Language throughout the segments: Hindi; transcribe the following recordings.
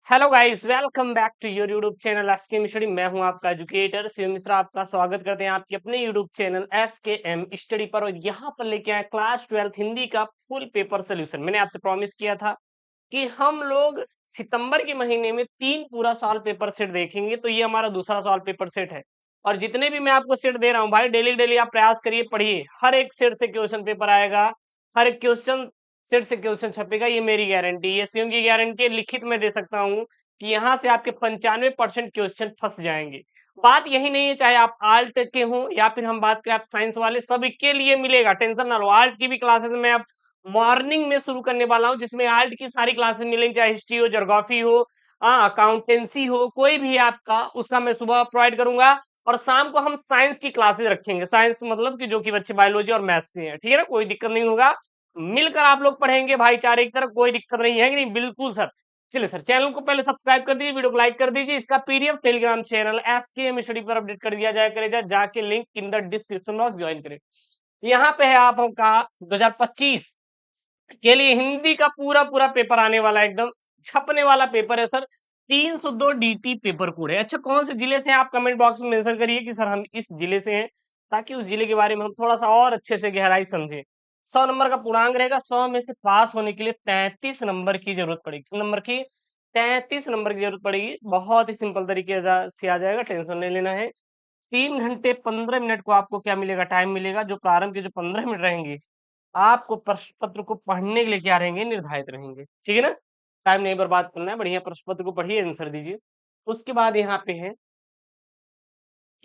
Hello guys, welcome back to your YouTube channel S K मिस्टडी। मैं हूं आपका एजुकेटर शिव मिश्रा। आपका स्वागत करते हैं आपके अपने यूट्यूब चैनल एस के एम स्टडी पर। और यहाँ पर लेके आए क्लास 12 हिंदी का फुल पेपर सोल्यूशन। मैंने आपसे प्रॉमिस किया था कि हम लोग सितंबर के महीने में 3 पूरा सॉल्व पेपर सेट देखेंगे, तो ये हमारा दूसरा सॉल्व पेपर सेट है। और जितने भी मैं आपको सेट दे रहा हूँ भाई, डेली डेली आप प्रयास करिए, पढ़िए। हर एक सेट से क्वेश्चन पेपर आएगा, हर एक क्वेश्चन सेट से क्वेश्चन छपेगा, ये मेरी गारंटी, ये सीएम की गारंटी लिखित में दे सकता हूँ कि यहाँ से आपके 95% क्वेश्चन फंस जाएंगे। बात यही नहीं है, चाहे आप आर्ट के हो या फिर हम बात करें आप साइंस वाले, सभी के लिए मिलेगा, टेंशन ना लो। आर्ट की भी क्लासेस में अब मॉर्निंग में शुरू करने वाला हूँ, जिसमें आर्ट की सारी क्लासेस मिलेंगी, चाहे हिस्ट्री हो, ज्योग्राफी हो, अकाउंटेंसी हो, कोई भी आपका, उसका मैं सुबह प्रोवाइड करूंगा। और शाम को हम साइंस की क्लासेस रखेंगे। साइंस मतलब कि जो कि बच्चे बायोलॉजी और मैथ्स से हैं, ठीक है ना, कोई दिक्कत नहीं होगा। मिलकर आप लोग पढ़ेंगे भाईचारे की तरह, कोई दिक्कत नहीं है कि नहीं? बिल्कुल सर। चलिए सर, चैनल को पहले सब्सक्राइब कर दीजिए, वीडियो को लाइक कर दीजिए। इसका PDF Telegram channel SKM study पर अपडेट कर दिया जाए करेगा, जाके link in the description box join करें। यहाँ पे है आपका 2025 के लिए हिंदी का पूरा पूरा पेपर आने वाला है, एकदम छपने वाला पेपर है सर। 302 डीटी पेपर कोड है। अच्छा, कौन से जिले से हैं आप कमेंट बॉक्स में मेंशन करिए कि सर हम इस जिले से हैं, ताकि उस जिले के बारे में हम थोड़ा सा और अच्छे से गहराई समझे। 100 नंबर का पूर्णांक रहेगा। 100 में से पास होने के लिए 33 नंबर की जरूरत पड़ेगी। कितने नंबर की? 33 नंबर की जरूरत पड़ेगी। बहुत ही सिंपल तरीके से आ जाएगा, टेंशन नहीं लेना है। 3 घंटे 15 मिनट को आपको क्या मिलेगा? टाइम मिलेगा। जो प्रारंभ के जो 15 मिनट रहेंगे, आपको प्रश्न पत्र को पढ़ने के लिए क्या रहेंगे? निर्धारित रहेंगे, ठीक है ना। टाइम नहीं बर्बाद करना है, बढ़िया प्रश्न पत्र को पढ़िए, आंसर दीजिए। उसके बाद यहाँ पे है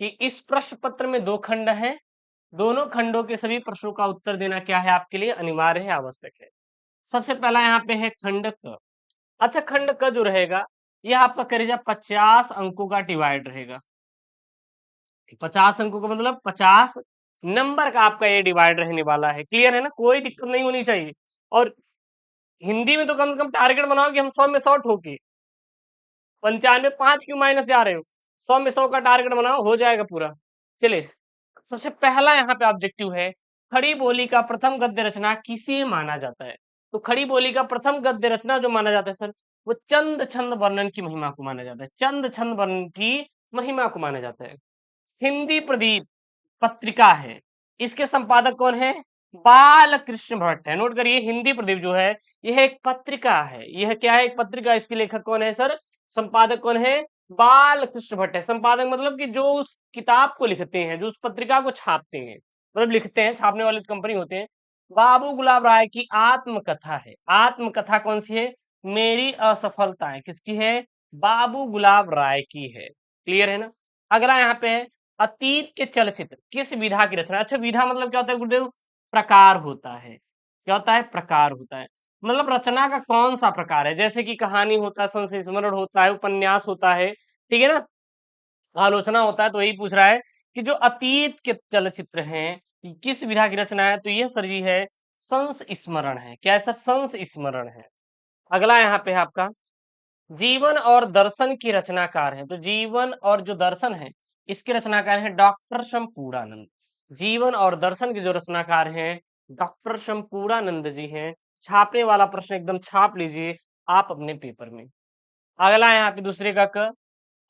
कि इस प्रश्न पत्र में 2 खंड है, दोनों खंडों के सभी प्रश्नों का उत्तर देना क्या है? आपके लिए अनिवार्य है, आवश्यक है। सबसे पहला यहाँ पे है खंड क। अच्छा, खंड क जो रहेगा, यह आपका करेगा 50 अंकों का डिवाइड रहेगा। 50 अंकों का मतलब 50 नंबर का आपका ये डिवाइड रहने वाला है। क्लियर है ना? कोई दिक्कत नहीं होनी चाहिए। और हिंदी में तो कम से कम टारगेट बनाओ कि हम 100 में 100 ठोके। 95 5 क्यों माइनस जा रहे हो? 100 में 100 का टारगेट बनाओ, हो जाएगा पूरा। चलिए, सबसे पहला यहाँ पे ऑब्जेक्टिव है, खड़ी बोली का प्रथम गद्य रचना किसे माना जाता है? तो खड़ी बोली का प्रथम गद्य रचना जो माना जाता है सर, वो चंद छंद वर्णन की महिमा को माना जाता है। चंद छंद वर्णन की महिमा को माना जाता है। हिंदी प्रदीप पत्रिका है, इसके संपादक कौन है? बालकृष्ण भट्ट है। नोट करिए, हिंदी प्रदीप जो है, यह एक पत्रिका है। यह क्या है? एक पत्रिका। इसके लेखक कौन है सर? संपादक कौन है? बालकृष्ण भट्ट है। संपादक मतलब कि जो उस किताब को लिखते हैं, जो उस पत्रिका को छापते हैं, मतलब लिखते हैं, छापने वाले कंपनी होते हैं। बाबू गुलाब राय की आत्मकथा है। आत्मकथा कौन सी है? मेरी असफलताएं। किसकी है? बाबू गुलाब राय की है। क्लियर है ना? अगला यहाँ पे है, अतीत के चलचित्र किस विधा की रचना? अच्छा, विधा मतलब क्या होता है गुरुदेव? प्रकार होता है। क्या होता है? प्रकार होता है। मतलब रचना का कौन सा प्रकार है? जैसे कि कहानी होता है, संस्मरण होता है, उपन्यास होता है, ठीक है ना, आलोचना होता है। तो यही पूछ रहा है कि जो अतीत के चलचित्र हैं, किस विधा की रचना है? तो यह सर जी है, संस्मरण है। क्या ऐसा? संस्मरण है। अगला यहाँ पे है आपका, जीवन और दर्शन की रचनाकार है। तो जीवन और जो दर्शन है, इसके रचनाकार हैं डॉक्टर शंपूरानंद। जीवन और दर्शन के जो रचनाकार हैं, डॉक्टर शंपूरानंद जी हैं। छापने वाला प्रश्न एकदम छाप लीजिए आप अपने पेपर में। अगला यहाँ पे दूसरे का क,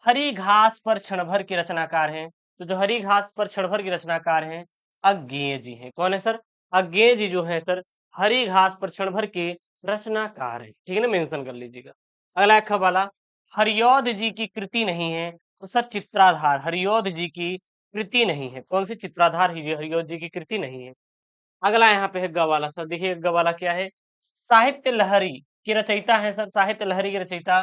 हरी घास पर क्षण भर के रचनाकार हैं। तो जो हरी घास पर क्षण भर के रचनाकार हैं, अज्ञेय जी हैं। कौन है सर? अज्ञेय जी जो है सर, हरी घास पर क्षण भर के रचनाकार है, ठीक है ना, मेंशन कर लीजिएगा। अगला है ख वाला, हरिऔध जी की कृति नहीं है। तो सर चित्राधार, हरिऔध जी की कृति नहीं है। कौन सी? चित्राधार ही हरिऔध जी की कृति नहीं है। अगला यहाँ पे है ग वाला सर, देखिए ग वाला क्या है? साहित्य लहरी के रचयिता है सर, साहित्य लहरी के रचयिता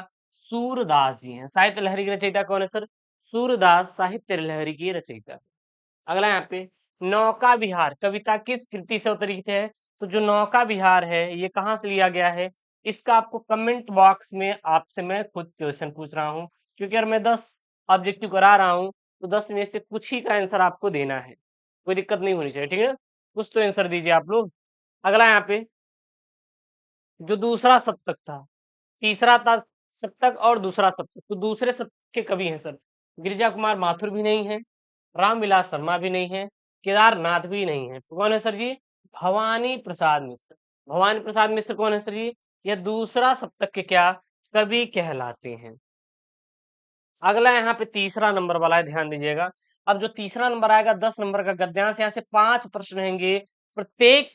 सूरदास जी हैं। साहित्य लहरी के रचयिता कौन है सर? सूरदास साहित्य लहरी की रचयिता। अगला यहाँ पे, नौका विहार कविता किस कृति से अवतरित है? तो जो नौका विहार है, ये कहाँ से लिया गया है? इसका आपको कमेंट बॉक्स में आपसे मैं खुद क्वेश्चन पूछ रहा हूँ, क्योंकि अगर मैं 10 ऑब्जेक्टिव करा रहा हूँ, तो 10 में से कुछ ही का आंसर आपको देना है। कोई दिक्कत नहीं होनी चाहिए, ठीक है ना? कुछ तो आंसर दीजिए आप लोग। अगला यहाँ पे, जो दूसरा सप्तक था, तीसरा था सप्तक और दूसरा सप्तक, तो दूसरे सप्तक के कवि हैं सर, गिरिजा कुमार माथुर भी नहीं है, रामविलास शर्मा भी नहीं है, केदारनाथ भी नहीं है। तो कौन है सर जी? भवानी प्रसाद मिश्र। भवानी प्रसाद मिश्र कौन है सर जी? यह दूसरा सप्तक के क्या? कवि कहलाते हैं। अगला यहाँ पे तीसरा नंबर वाला है, ध्यान दीजिएगा। अब जो तीसरा नंबर आएगा 10 नंबर का गद्यांश, यहाँ से 5 प्रश्न रहेंगे। प्रत्येक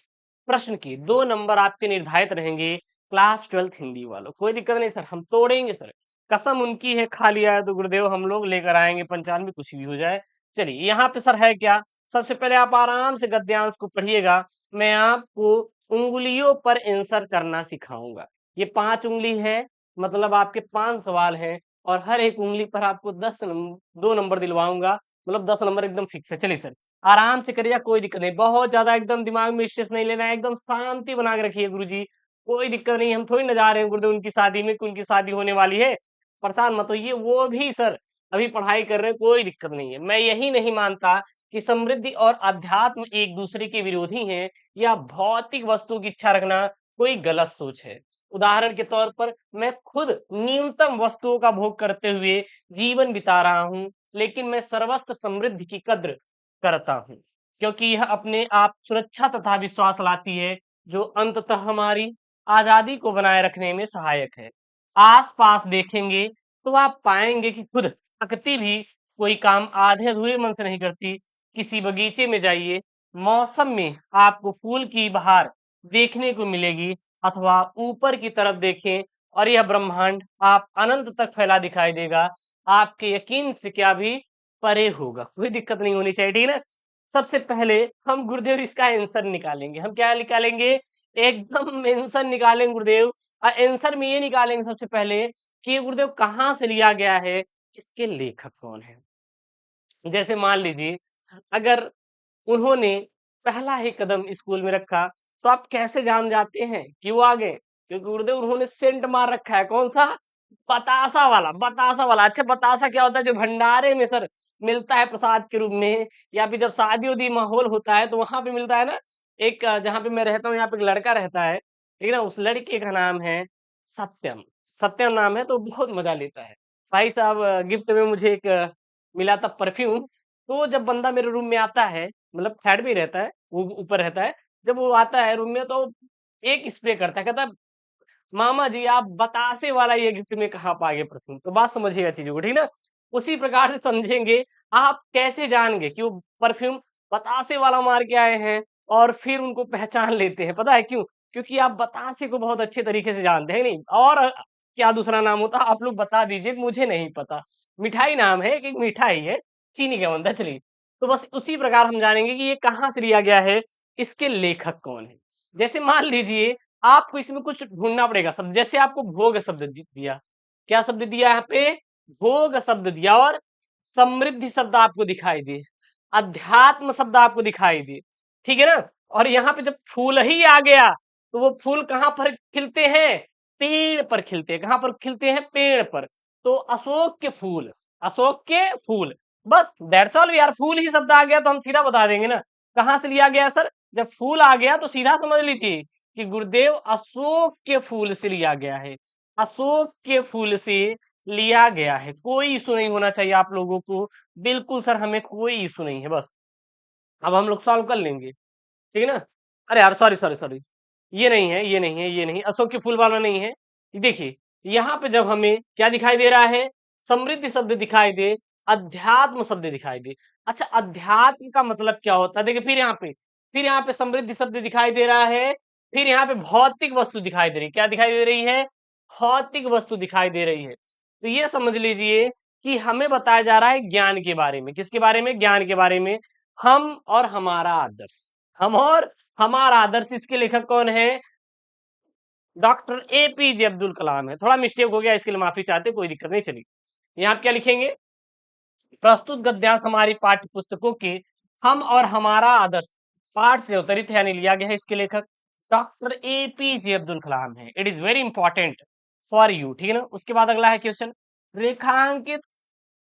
प्रश्न की 2 नंबर आपके निर्धारित रहेंगे। क्लास 12th हिंदी वालों, कोई दिक्कत नहीं सर, हम तोड़ेंगे सर। कसम उनकी है, खा लिया है तो गुरुदेव हम लोग लेकर आएंगे 95, कुछ भी हो जाए। चलिए यहाँ पे सर है क्या, सबसे पहले आप आराम से गद्यांश को पढ़िएगा। मैं आपको उंगलियों पर आंसर करना सिखाऊंगा। ये 5 उंगली है, मतलब आपके 5 सवाल हैं, और हर एक उंगली पर आपको 2 नंबर दिलवाऊंगा। मतलब 10 नंबर एकदम फिक्स है। चलिए सर, आराम से करिएगा, कोई दिक्कत नहीं। बहुत ज्यादा एकदम दिमाग में स्ट्रेस नहीं लेना है, एकदम शांति बना के रखिए गुरुजी। कोई दिक्कत नहीं, हम थोड़ी ना जा रहे हैं गुरुदेव उनकी शादी में कि उनकी शादी होने वाली है। परेशान मत होइए, वो भी सर अभी पढ़ाई कर रहे हैं, कोई दिक्कत नहीं है। मैं यही नहीं मानता कि समृद्धि और अध्यात्म एक दूसरे के विरोधी हैं, या भौतिक वस्तु की इच्छा रखना कोई गलत सोच है। उदाहरण के तौर पर मैं खुद न्यूनतम वस्तुओं का भोग करते हुए जीवन बिता रहा हूं, लेकिन मैं सर्वस्व समृद्धि की कद्र करता हूं, क्योंकि यह अपने आप सुरक्षा तथा विश्वास लाती है, जो अंततः हमारी आजादी को बनाए रखने में सहायक है। आसपास देखेंगे तो आप पाएंगे कि खुद प्रकृति भी कोई काम आधे अधूरे मन से नहीं करती। किसी बगीचे में जाइए, मौसम में आपको फूल की बहार देखने को मिलेगी, अथवा ऊपर की तरफ देखें और यह ब्रह्मांड आप अनंत तक फैला दिखाई देगा। आपके यकीन से क्या भी परे होगा, कोई दिक्कत नहीं होनी चाहिए, ठीक है ना। सबसे पहले हम गुरुदेव इसका आंसर निकालेंगे। हम क्या निकालेंगे, एकदम आंसर निकालेंगे गुरुदेव। और आंसर में ये निकालेंगे सबसे पहले कि ये गुरुदेव कहाँ से लिया गया है, इसके लेखक कौन है। जैसे मान लीजिए, अगर उन्होंने पहला ही कदम स्कूल में रखा, तो आप कैसे जान जाते हैं कि वो आ गए, क्योंकि गुरुदेव उन्होंने सेंट मार रखा है। कौन सा, बतासा वाला, बतासा वाला। अच्छा, बतासा क्या होता है, जो भंडारे में सर मिलता है प्रसाद के रूप में, या फिर जब शादी उदी माहौल होता है तो वहां पे मिलता है ना। एक जहाँ पे मैं रहता हूँ, यहाँ पे एक लड़का रहता है, ठीक है ना, उस लड़के का नाम है सत्यम। सत्यम नाम है, तो बहुत मजा लेता है भाई साहब। गिफ्ट में मुझे एक मिला था परफ्यूम। तो जब बंदा मेरे रूम में आता है, मतलब फ्लैट में ही रहता है, वो ऊपर रहता है, जब वो आता है रूम में तो एक स्प्रे करता है, कहता है मामा जी आप बतासे वाला ये गिफ्ट में कहाँ पाएंगे परफ्यूम। तो बात समझिएगा चीजों को, ठीक ना। उसी प्रकार से समझेंगे, आप कैसे जानेंगे कि वो परफ्यूम बतासे वाला मार के आए हैं, और फिर उनको पहचान लेते हैं। पता है क्यों, क्योंकि आप बतासे को बहुत अच्छे तरीके से जानते हैं। नहीं, और क्या दूसरा नाम होता आप लोग बता दीजिए, मुझे नहीं पता। मिठाई नाम है, एक मिठाई है, चीनी का बनता है। चलिए, तो बस उसी प्रकार हम जानेंगे कि ये कहाँ से लिया गया है, इसके लेखक कौन है। जैसे मान लीजिए, आपको इसमें कुछ ढूंढना पड़ेगा शब्द। जैसे आपको भोग शब्द दिया, क्या शब्द दिया यहाँ पे, भोग शब्द दिया, और समृद्धि शब्द आपको दिखाई दे, अध्यात्म शब्द आपको दिखाई दे, ठीक है ना। और यहाँ पे जब फूल ही आ गया, तो वो फूल कहाँ पर खिलते हैं, पेड़ पर खिलते हैं। कहाँ पर खिलते हैं, पेड़ पर। तो अशोक के फूल, अशोक के फूल, बस दैट्स ऑल यार। फूल ही शब्द आ गया तो हम सीधा बता देंगे ना कहाँ से लिया गया सर। जब फूल आ गया तो सीधा समझ लीजिए कि गुरुदेव अशोक के फूल से लिया गया है, अशोक के फूल से लिया गया है। कोई इशू नहीं होना चाहिए आप लोगों को, बिल्कुल सर, हमें कोई इशू नहीं है। बस अब हम लोग सॉल्व कर लेंगे, ठीक है ना। अरे यार, सॉरी सॉरी सॉरी, ये नहीं है, ये नहीं है, ये नहीं, अशोक के फूल वाला नहीं है। देखिए, यहाँ पे जब हमें क्या दिखाई दे रहा है, समृद्धि शब्द दिखाई दे, अध्यात्म शब्द दिखाई दे। अच्छा, अध्यात्म का मतलब क्या होता है, देखिए फिर यहाँ पे समृद्धि शब्द दिखाई दे रहा है। फिर यहाँ पे भौतिक वस्तु दिखाई दे रही है। क्या दिखाई दे रही है, भौतिक वस्तु दिखाई दे रही है। तो ये समझ लीजिए कि हमें बताया जा रहा है ज्ञान के बारे में। किसके बारे में, ज्ञान के बारे में। हम और हमारा आदर्श, हम और हमारा आदर्श, इसके लेखक कौन है, डॉक्टर एपीजे अब्दुल कलाम है। थोड़ा मिस्टेक हो गया, इसके लिए माफी चाहते, कोई दिक्कत नहीं। चलिए, यहाँ आप क्या लिखेंगे, प्रस्तुत गद्यांश हमारी पाठ्य पुस्तकों के हम और हमारा आदर्श पाठ से अवतरित है, यानी लिया गया है। इसके लेखक डॉक्टर एपीजे अब्दुल कलाम है। It is very important for you, ठीक है ना। उसके बाद अगला है क्वेश्चन, रेखांकित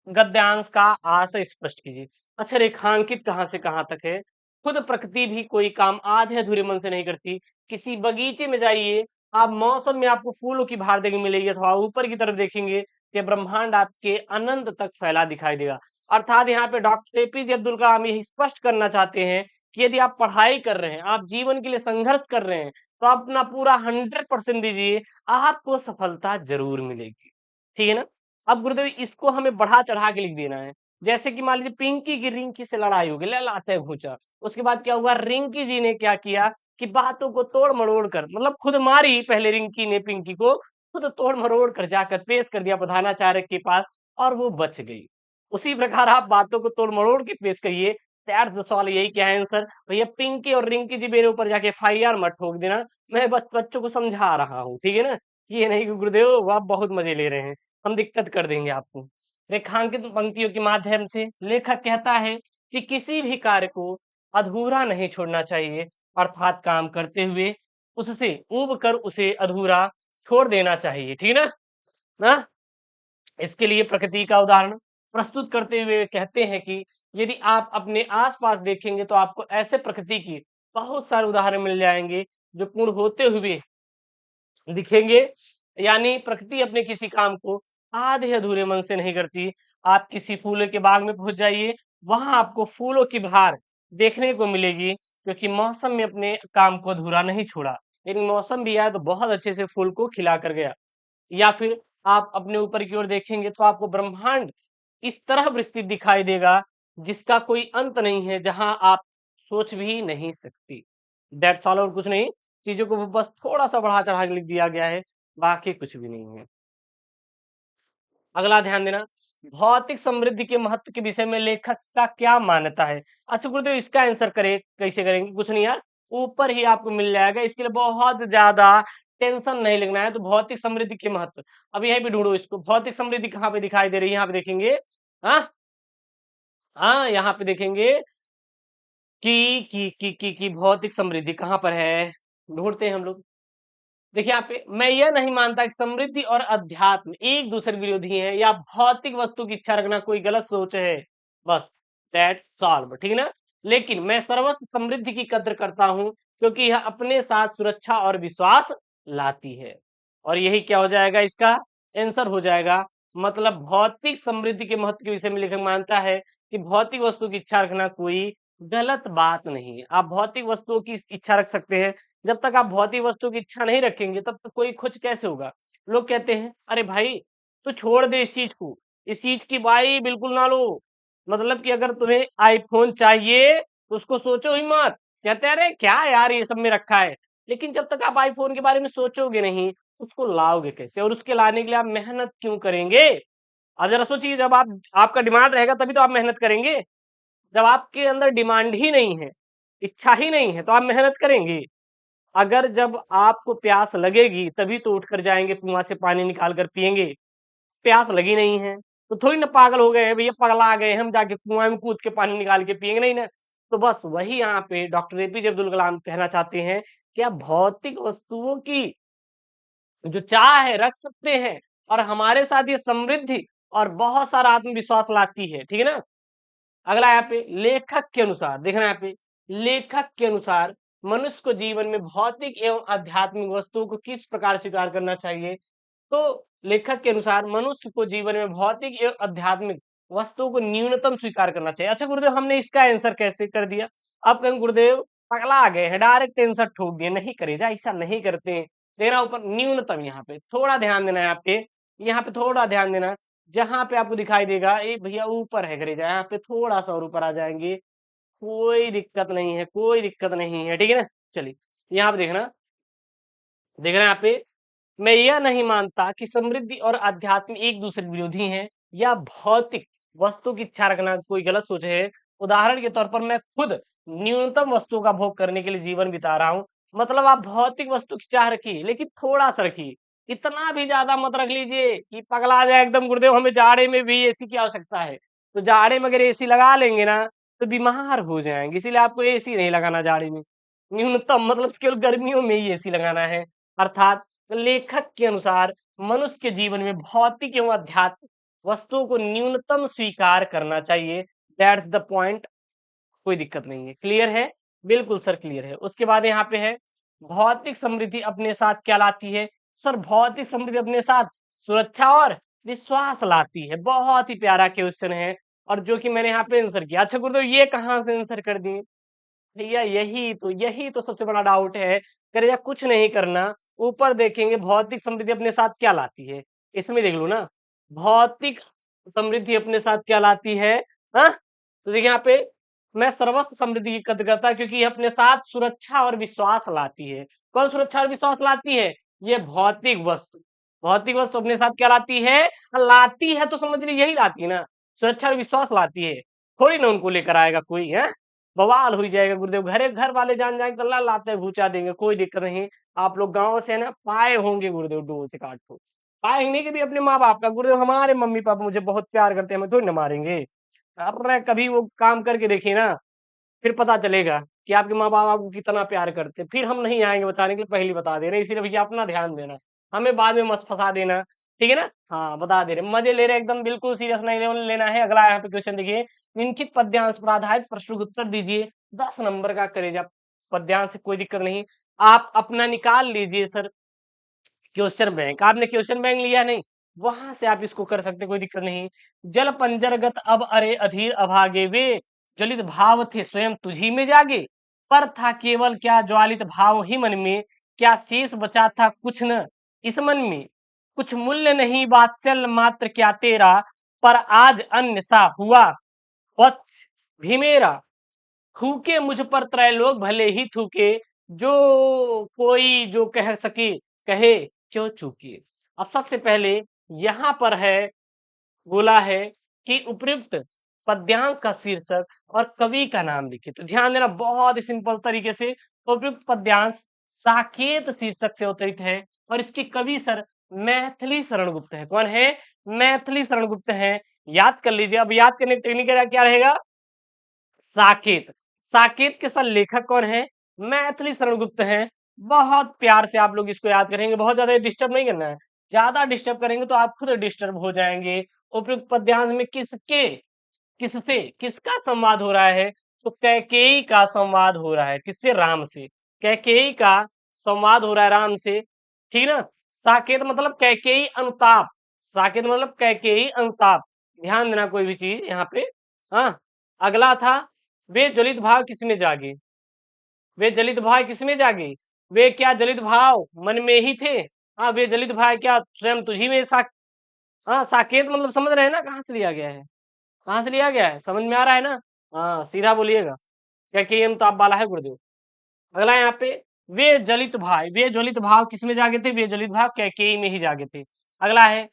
गद्यांश का आशय स्पष्ट कीजिए। अच्छा, रेखांकित कहाँ से कहाँ तक है, खुद प्रकृति भी कोई काम आधे अधूरे मन से नहीं करती। किसी बगीचे में जाइए, आप मौसम में आपको फूलों की बहार देखने मिलेगी, अथवा ऊपर की तरफ देखेंगे कि ब्रह्मांड आपके अनंत तक फैला दिखाई देगा। अर्थात यहाँ पे डॉक्टर एपीजे अब्दुल कलाम ये स्पष्ट करना चाहते हैं कि यदि आप पढ़ाई कर रहे हैं, आप जीवन के लिए संघर्ष कर रहे हैं, तो आप अपना पूरा 100% दीजिए, आपको सफलता ज़रूर मिलेगी। ठीक है ना? अब गुरुदेव इसको हमें बढ़ा-चढ़ा के लिख देना है। जैसे कि मान लीजिए पिंकी की रिंकी से लड़ाई हो गई, ललाटे घूँचा। उसके बाद क्या हुआ, रिंकी जी ने क्या किया कि बातों को तोड़-मरोड़ कर मतलब खुद मारी पहले रिंकी ने पिंकी को, खुद तोड़-मरोड़ कर जाकर पेश कर दिया प्रधानाचार्य के पास और वो बच गई। उसी प्रकार आप बातों को तोड़-मरोड़ के पेश करिए, दैट्स द सवाल यही क्या है आंसर? भैया पिंकी और रिंकी जी मेरे ऊपर जाके एफआईआर मत ठोक देना, मैं बच्चों को समझा रहा हूँ, ठीक है ना? ये नहीं कि गुरुदेव आप बहुत मज़े ले रहे हैं, हम दिक्कत कर देंगे आपको। रेखांकित पंक्तियों के माध्यम से लेखक कहता है कि किसी भी कार्य को अधूरा नहीं छोड़ना चाहिए, अर्थात काम करते हुए उससे ऊब कर उसे अधूरा छोड़ देना चाहिए, ठीक है ना? ना? इसके लिए प्रकृति का उदाहरण प्रस्तुत करते हुए कहते हैं कि यदि आप अपने आस-पास देखेंगे तो आपको ऐसे प्रकृति की बहुत सारे उदाहरण मिल जाएँगे, जो पूर्ण होते हुए दिखेंगे। यानी प्रकृति अपने किसी काम को आधे अधूरे मन से नहीं करती। आप किसी फूलों के बाग में पहुँच जाइए, वहाँ आपको फूलों की बहार देखने को मिलेगी, क्योंकि मौसम ने अपने काम को अधूरा नहीं छोड़ा। लेकिन मौसम भी आया तो बहुत अच्छे से फूल को खिला कर गया। या फिर आप अपने ऊपर की ओर देखेंगे तो आपको ब्रह्मांड इस तरह विस्तृत दिखाई देगा, जिसका कोई अंत नहीं है, जहां आप सोच भी नहीं सकती। दैट्स ऑल, और कुछ नहीं। चीजों को बस थोड़ा सा बढ़ा चढ़ा के लिख दिया गया है, बाकी कुछ भी नहीं है। अगला ध्यान देना, भौतिक समृद्धि के महत्व के विषय में लेखक का क्या मान्यता है? अच्छा गुरुदेव इसका आंसर करे कैसे करेंगे? कुछ नहीं यार, ऊपर ही आपको मिल जाएगा, इसके लिए बहुत ज्यादा टेंशन नहीं लेना है। तो भौतिक समृद्धि के महत्व, अब यहीं पे ढूंढो इसको, भौतिक समृद्धि कहाँ पे दिखाई दे रही है? यहाँ पे देखेंगे। हाँ हाँ, यहाँ पे देखेंगे कि भौतिक समृद्धि कहाँ पर है, ढूंढते हैं हम लोग। देखिए यहाँ पे, मैं यह नहीं मानता कि समृद्धि और अध्यात्म एक दूसरे विरोधी हैं या भौतिक वस्तु की इच्छा रखना कोई गलत सोच है, बस दैट सॉल्व, ठीक है ना? लेकिन मैं सर्वस्व समृद्धि की कद्र करता हूं, क्योंकि यह अपने साथ सुरक्षा और विश्वास लाती है। और यही क्या हो जाएगा, इसका आंसर हो जाएगा। मतलब भौतिक समृद्धि के महत्व के विषय में लेखक मानता है कि भौतिक वस्तु की इच्छा रखना कोई गलत बात नहीं है। आप भौतिक वस्तुओं की इच्छा रख सकते हैं, जब तक आप भौतिक वस्तु की इच्छा नहीं रखेंगे तब तक कोई खुश कैसे होगा? लोग कहते हैं, "अरे भाई, तू छोड़ दे इस चीज़ को, इस चीज़ की बाई बिल्कुल ना लो।" मतलब कि अगर तुम्हें आईफ़ोन चाहिए, तो उसको सोचो ही मत। कहते हैं, "अरे क्या यार ये सब में रखा है।" लेकिन जब तक आप आईफ़ोन के बारे में सोचोगे नहीं, उसको लाओगे कैसे? और उसके लाने के लिए आप मेहनत क्यों करेंगे? अब ज़रा सोचिए, जब आप आपका डिमांड रहेगा तभी तो आप मेहनत करेंगे। जब आपके अंदर डिमांड ही नहीं है, इच्छा ही नहीं है, तो आप मेहनत करेंगे। अगर जब आपको प्यास लगेगी तभी तो उठकर जाएँगे कुआँ से पानी निकाल कर पिएँगे, प्यास लगी नहीं है, तो थोड़ी ना पागल हो गए हैं भैया, पगला गए हम जाके कुआँ में कूद के पानी निकाल के पिएँगे, नहीं ना। तो बस वही यहाँ पे डॉक्टर एपीजे अब्दुल कलाम कहना चाहते हैं कि आप भौतिक वस्तुओं की जो चाह है रख सकते हैं, और हमारे साथ ये समृद्धि और बहुत सारा आत्मविश्वास लाती है, ठीक है ना? अगला यहाँ पे लेखक के अनुसार, देखना यहाँ पे, लेखक के अनुसार मनुष्य को जीवन में भौतिक एवं आध्यात्मिक वस्तुओं को किस प्रकार स्वीकार करना चाहिए? तो लेखक के अनुसार मनुष्य को जीवन में भौतिक एवं आध्यात्मिक वस्तुओं को न्यूनतम स्वीकार करना चाहिए। अच्छा गुरुदेव, हमने इसका आंसर कैसे कर दिया? अब कहेंगे गुरुदेव पगला गए हैं, डायरेक्ट आंसर ठोक दिए। नहीं करेजा, ऐसा नहीं करते हैं। देखना ऊपर न्यूनतम, यहाँ पे थोड़ा ध्यान देना है आपके, यहाँ पे थोड़ा ध्यान देना। जहाँ पे आपको दिखाई देगा, ए भैया ऊपर है करेजा, यहाँ पे थोड़ा सा और ऊपर आ जाएंगे, कोई दिक्कत नहीं है, कोई दिक्कत नहीं है, ठीक है ना? चलिए यहाँ पे देखना, देखना यहाँ पे, मैं यह नहीं मानता कि समृद्धि और अध्यात्म एक दूसरे के विरोधी हैं या भौतिक वस्तु की इच्छा रखना कोई गलत सोच है। उदाहरण के तौर पर मैं खुद न्यूनतम वस्तु का भोग करने के लिए जीवन बिता रहा हूँ। मतलब आप भौतिक वस्तु की चाह रखिए, लेकिन थोड़ा सा रखिए, इतना भी ज्यादा मत रख लीजिए कि पगला जाए एकदम। गुरुदेव हमें जाड़े में भी एसी की आवश्यकता है, तो जाड़े में अगर एसी लगा लेंगे ना तो बीमार हो जाएंगे, इसीलिए आपको एसी नहीं लगाना जाड़े में। न्यूनतम मतलब केवल गर्मियों में ही एसी लगाना है। अर्थात लेखक के अनुसार मनुष्य के जीवन में भौतिक एवं आध्यात्मिक वस्तुओं को न्यूनतम स्वीकार करना चाहिए। दैट्स द पॉइंट, कोई दिक्कत नहीं है। क्लियर है? बिल्कुल सर क्लियर है। उसके बाद यहाँ पे है, भौतिक समृद्धि अपने साथ क्या लाती है? सर भौतिक समृद्धि अपने साथ सुरक्षा और विश्वास लाती है। बहुत ही प्यारा क्वेश्चन है, और जो कि मैंने यहाँ पे आंसर किया। अच्छा गुरुदेव ये कहाँ से आंसर कर दिए? भैया यही तो सबसे बड़ा डाउट है। करेजा कुछ नहीं करना, ऊपर देखेंगे भौतिक समृद्धि अपने साथ क्या लाती है। इसमें देख लो ना, भौतिक समृद्धि अपने साथ क्या लाती है। हाँ, तो देखिए यहाँ पे मैं सर्वस्व समृद्धि की कद्र करता क्योंकि ये अपने साथ सुरक्षा और विश्वास लाती है। कौन सुरक्षा और विश्वास लाती है? ये भौतिक वस्तु। भौतिक वस्तु अपने साथ क्या लाती है? लाती है तो समझ लीजिए यही लाती है ना, सुरक्षा और विश्वास लाती है। थोड़ी ना उनको लेकर आएगा कोई है, बवाल हो जाएगा गुरुदेव। घर वाले जान जाएंगे तो लाते घुचा देंगे, कोई दिक्कत नहीं। आप लोग गांव से है ना, पाए होंगे गुरुदेव डोल से काट को, पाएंगे कि भी अपने माँ बाप का। गुरुदेव हमारे मम्मी पापा मुझे बहुत प्यार करते हैं, हमें थोड़ी ना मारेंगे। अरे कभी वो काम करके देखिए ना, फिर पता चलेगा कि आपके माँ बाप आपको कितना प्यार करते हैं। फिर हम नहीं आएंगे बचाने के लिए, पहले बता दे रहे हैं। इसीलिए भैया अपना ध्यान देना, हमें बाद में मत फंसा देना, ठीक है ना। हाँ बता दे रहे, मजे ले रहे एकदम, बिल्कुल सीरियस नहीं लेना है। अगला यहाँ पे क्वेश्चन देखिए, निम्नलिखित पद्यांश पर आधारित प्रश्न का उत्तर दीजिए। 10 नंबर का करेजा पद्यांश से कोई दिक्कत नहीं, आप अपना निकाल लीजिए सर। क्वेश्चन बैंक, आपने क्वेश्चन बैंक लिया नहीं, वहां से आप इसको कर सकते, कोई दिक्कत नहीं। जल पंजरगत अब अरे अधीर अभागे वे, ज्वलित भाव थे स्वयं तुझी में जागे। पर था केवल क्या ज्वालित भाव ही मन में, क्या शेष बचा था कुछ न इस मन में। कुछ मूल्य नहीं वात्सल्य मात्र क्या तेरा, पर आज अन्य सा हुआ वत्स भी मेरा। थूके मुझ पर त्रैलोक भले ही थूके, जो कोई जो कह सके कहे क्यों चूके। अब सबसे पहले यहाँ पर है, बोला है कि उपयुक्त पद्यांश का शीर्षक और कवि का नाम लिखे। तो ध्यान देना, बहुत ही सिंपल तरीके से उपयुक्त पद्यांश साकेत शीर्षक से अवतरित है और इसके कवि सर मैथिली शरण गुप्त है। कौन है? मैथिली शरण गुप्त है। याद कर लीजिए। अब याद करने की टेक्निक क्या रहेगा? साकेत। साकेत के सर लेखक कौन है? मैथिली शरण गुप्त हैं। बहुत प्यार से आप लोग इसको याद करेंगे, बहुत ज्यादा डिस्टर्ब नहीं करना है। ज्यादा डिस्टर्ब करेंगे तो आप खुद डिस्टर्ब हो जाएंगे। उपयुक्त पद्यांश में किसके, किससे, किसका संवाद हो रहा है? तो कैकेयी का संवाद हो रहा है। किससे? राम से। कैकेयी का संवाद हो रहा है राम से, ठीक ना। साकेत मतलब कैकेयी अनुताप, साकेत मतलब कैकेयी अनुताप। ध्यान देना कोई भी चीज यहाँ पे। हाँ, अगला था, वे ज्वलित भाव किसमें जागे। वे जलित भाव किसमें जागे? वे क्या जलित भाव मन में ही थे? हाँ, वे जलित भाव क्या स्वयं तुझी में हाँ, साकेत मतलब समझ रहे हैं ना कहाँ से लिया गया है, कहाँ से लिया गया है, समझ में आ रहा है ना। हाँ सीधा बोलिएगा, क्या कि तो आप बाला है गुरुदेव। अगला यहाँ पे, वे ज्वलित भाव किसमें जागे थे? वे ज्वलित भाव कैकेयी में ही जागे थे। अगला है,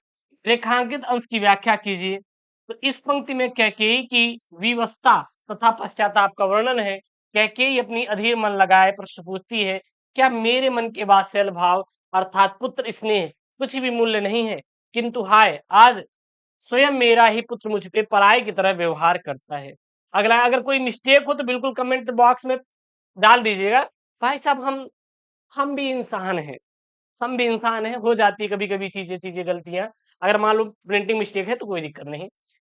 रेखांकित अंश की व्याख्या कीजिए। तो इस पंक्ति में कैकेयी की विवशता तथा पश्चाताप का वर्णन है। कैकेयी अपनी अधीर मन लगाए प्रश्न पूछती है, क्या मेरे मन के वात्सल्य भाव अर्थात पुत्र स्नेह कुछ भी मूल्य नहीं है? किंतु हाय आज स्वयं मेरा ही पुत्र मुझ पे पराये की तरह व्यवहार करता है। अगला, अगर कोई मिस्टेक हो तो बिल्कुल कमेंट बॉक्स में डाल दीजिएगा। भाई साहब हम भी इंसान हैं, हम भी इंसान हैं, हो जाती है कभी कभी चीजें चीजें गलतियां। अगर मान लो प्रिंटिंग मिस्टेक है तो कोई दिक्कत नहीं।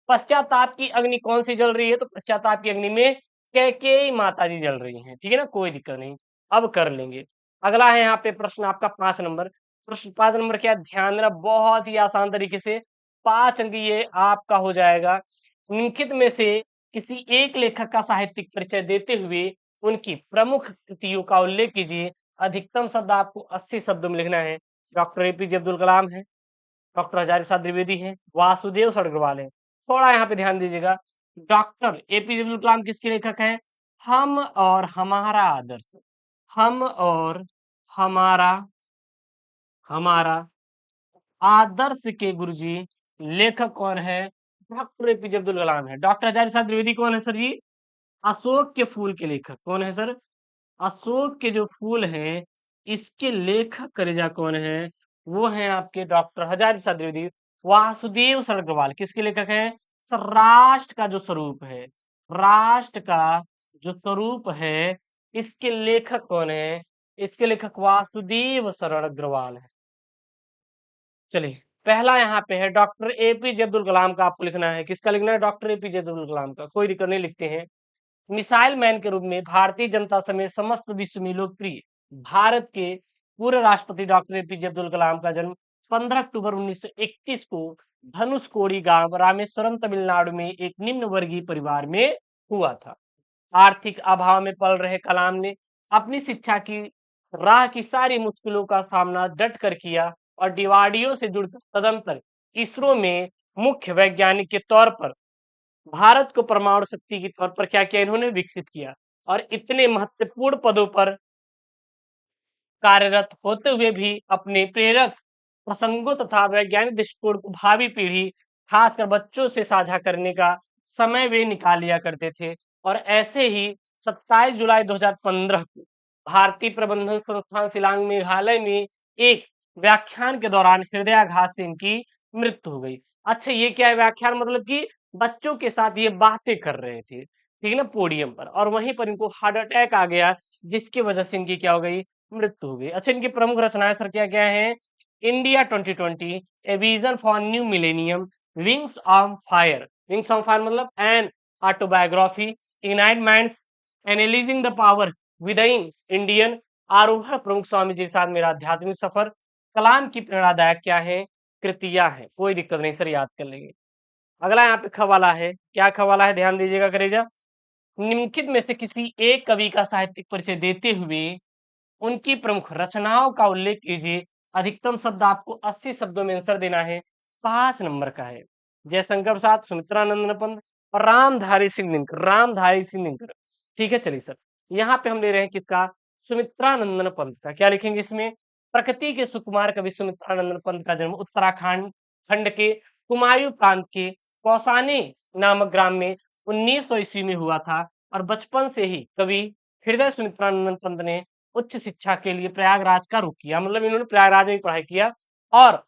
पश्चाताप की अग्नि कौन सी जल रही है? तो पश्चाताप की अग्नि में कैकेयी माता जी जल रही हैं, ठीक है ना, कोई दिक्कत नहीं। अब कर लेंगे। अगला है यहाँ पे प्रश्न आपका 5 नंबर। प्रश्न 5 नंबर क्या है? ध्यान देना, बहुत ही आसान तरीके से 5 अंक ये आपका हो जाएगा। निम्नलिखित में से किसी एक लेखक का साहित्यिक परिचय देते हुए उनकी प्रमुख कृतियों का उल्लेख कीजिए। अधिकतम शब्द आपको 80 शब्दों में लिखना है। डॉक्टर एपीजे अब्दुल कलाम है, डॉक्टर हजारी प्रसाद द्विवेदी है, वासुदेव सड़गरवाल है। थोड़ा यहाँ पे ध्यान दीजिएगा, डॉक्टर एपीजे अब्दुल कलाम किसके लेखक हैं? हम और हमारा आदर्श, हम और हमारा, हमारा आदर्श के गुरुजी लेखक कौन है? डॉक्टर एपीजे अब्दुल कलाम है। डॉक्टर हजारी प्रसाद द्विवेदी कौन है सर जी? अशोक के फूल के लेखक कौन है सर? अशोक के जो फूल हैं इसके लेखक करेजा कौन है? वो है आपके डॉक्टर हजारी प्रसाद द्विवेदी। वासुदेव सड़गरवाल किसके लेखक हैं? सर राष्ट्र का जो स्वरूप है, राष्ट्र का जो स्वरूप है, इसके लेखक कौन है? इसके लेखक वासुदेव शरण अग्रवाल है। चलिए, पहला यहाँ पे है डॉक्टर एपीजे अब्दुल कलाम का, आपको लिखना है। किसका लिखना है? डॉक्टर एपीजे अब्दुल कलाम का, कोई दिक्कत नहीं, लिखते हैं। मिसाइल मैन के रूप में भारतीय जनता समेत समस्त विश्व में लोकप्रिय भारत के पूर्व राष्ट्रपति डॉक्टर एपीजे अब्दुल कलाम का जन्म 15 अक्टूबर 1931 को धनुषकोडी गांव रामेश्वरम तमिलनाडु में एक निम्न वर्गीय परिवार में हुआ था। आर्थिक अभाव में पल रहे कलाम ने अपनी शिक्षा की राह की सारी मुश्किलों का सामना डट कर किया और डीआरडीओ से जुड़कर तदंतर इसरो में मुख्य वैज्ञानिक के तौर पर भारत को परमाणु शक्ति के तौर पर क्या किया इन्होंने विकसित किया और इतने महत्वपूर्ण पदों पर कार्यरत होते हुए भी अपने प्रेरक प्रसंगों तथा वैज्ञानिक दृष्टिकोण को भावी पीढ़ी खासकर बच्चों से साझा करने का समय वे निकाल लिया करते थे और ऐसे ही 27 जुलाई 2015 को भारतीय प्रबंधन संस्थान शिलांग मेघालय में एक व्याख्यान के दौरान हृदयाघात से इनकी मृत्यु हो गई। अच्छा, ये क्या है व्याख्यान, मतलब कि बच्चों के साथ ये बातें कर रहे थे, ठीक है ना, पोडियम पर, और वहीं पर इनको हार्ट अटैक आ गया जिसकी वजह से इनकी क्या हो गई, मृत्यु हो गई। अच्छा, इनकी प्रमुख रचनाएं सर क्या क्या है? India 2020, a vision for new millennium, wings on fire. Wings on fire मतलब an autobiography, ignite minds, analysing the power within Indian, आरोहण प्रमुख स्वामी जी के साथ मेरा आध्यात्मिक सफर, कलाम की प्रेरणादायक क्या है, कृतियां हैं। कोई दिक्कत नहीं सर, याद कर लेंगे। अगला यहाँ पे खवाला है, क्या खवाला है, ध्यान दीजिएगा करेजा। निम्नलिखित में से किसी एक कवि का साहित्यिक परिचय देते हुए उनकी प्रमुख रचनाओं का उल्लेख कीजिए। अधिकतम शब्द आपको 80 शब्दों में आंसर देना है। 5 नंबर का है। जयशंकर प्रसाद, सुमित्रानंद पंत और रामधारी सिंह दिनकर। रामधारी सिंह दिनकर, ठीक है। चलिए सर, यहाँ पे हम ले रहे हैं किसका, सुमित्रानंदन पंत का। क्या लिखेंगे इसमें? प्रकृति के सुकुमार कवि सुमित्रानंदन पंत का जन्म उत्तराखंड खंड के कुमायूं प्रांत के कौसानी नामक ग्राम में 1900 ईस्वी में हुआ था और बचपन से ही कवि हृदय सुमित्रानंद पंत ने उच्च शिक्षा के लिए प्रयागराज का रुख किया। मतलब इन्होंने प्रयागराज में पढ़ाई किया और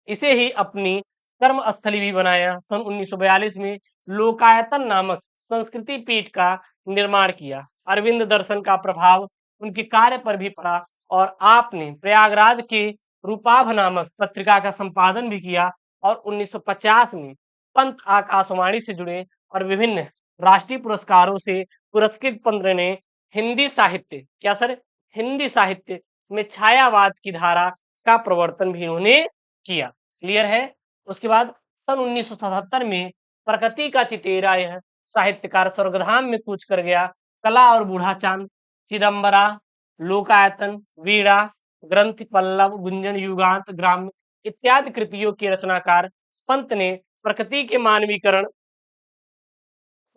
इसे ही अपनी कर्म स्थली भी बनाया। सन 1942 में लोकायतन नामक संस्कृति पीठ का निर्माण किया। अरविंद दर्शन का प्रभाव उनके कार्य पर भी पड़ा और आपने प्रयागराज के रूपाभ नामक पत्रिका का संपादन भी किया और 1950 में पंत आकाशवाणी से जुड़े और विभिन्न राष्ट्रीय पुरस्कारों से पुरस्कृत पंत ने हिंदी साहित्य, क्या सर, हिंदी साहित्य में छायावाद की धारा का प्रवर्तन भी इन्होंने किया। क्लियर है? उसके बाद सन 1977 में प्रकृति का चितेरा यह साहित्यकार स्वर्गधाम में कूच कर गया। कला और बूढ़ा चांद, चिदम्बरा, लोकायतन, वीणा, ग्रंथ पल्लव, गुंजन, युगांत, ग्राम इत्यादि कृतियों के रचनाकार पंत ने प्रकृति के मानवीकरण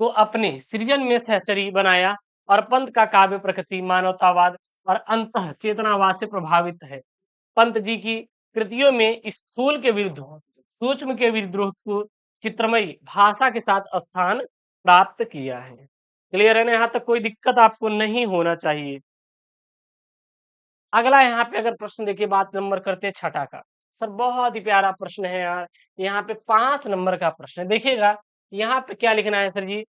को अपने सृजन में सहचरी बनाया और पंत का काव्य प्रकृति, मानवतावाद और अंतः चेतनावाद से प्रभावित है। पंत जी की कृतियों में स्थूल के विरुद्ध सूक्ष्म के विद्रोह को चित्रमयी भाषा के साथ स्थान प्राप्त किया है। क्लियर है ना? यहाँ तक कोई दिक्कत आपको नहीं होना चाहिए। अगला यहाँ पे अगर प्रश्न देखिए, बात नंबर करते हैं छठा का। सर बहुत ही प्यारा प्रश्न है यार, यहाँ पे 5 नंबर का प्रश्न है। देखिएगा यहाँ पे क्या लिखना है सर जी,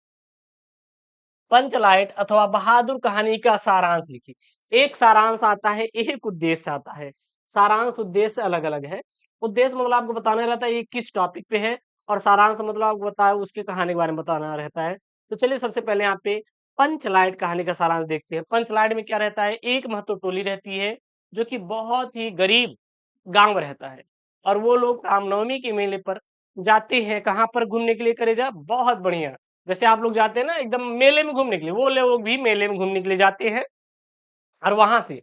पंचलाइट अथवा बहादुर कहानी का सारांश लिखिए। एक सारांश आता है, एक उद्देश्य आता है। सारांश उद्देश्य अलग अलग है। उद्देश्य मतलब आपको बताना रहता है ये किस टॉपिक पे है और सारांश मतलब आपको बताया उसके कहानी के बारे में बताना रहता है। तो चलिए सबसे पहले यहाँ पे पंचलाइट कहानी का सारांश देखते हैं। पंचलाइट में क्या रहता है, एक महतो टोली रहती है जो कि बहुत ही गरीब गांव रहता है और वो लोग रामनवमी के मेले पर जाते हैं। कहाँ पर घूमने के लिए करेजा, बहुत बढ़िया, जैसे आप लोग जाते हैं ना एकदम मेले में घूमने के लिए, वो लोग भी मेले में घूमने के लिए जाते हैं। और वहां से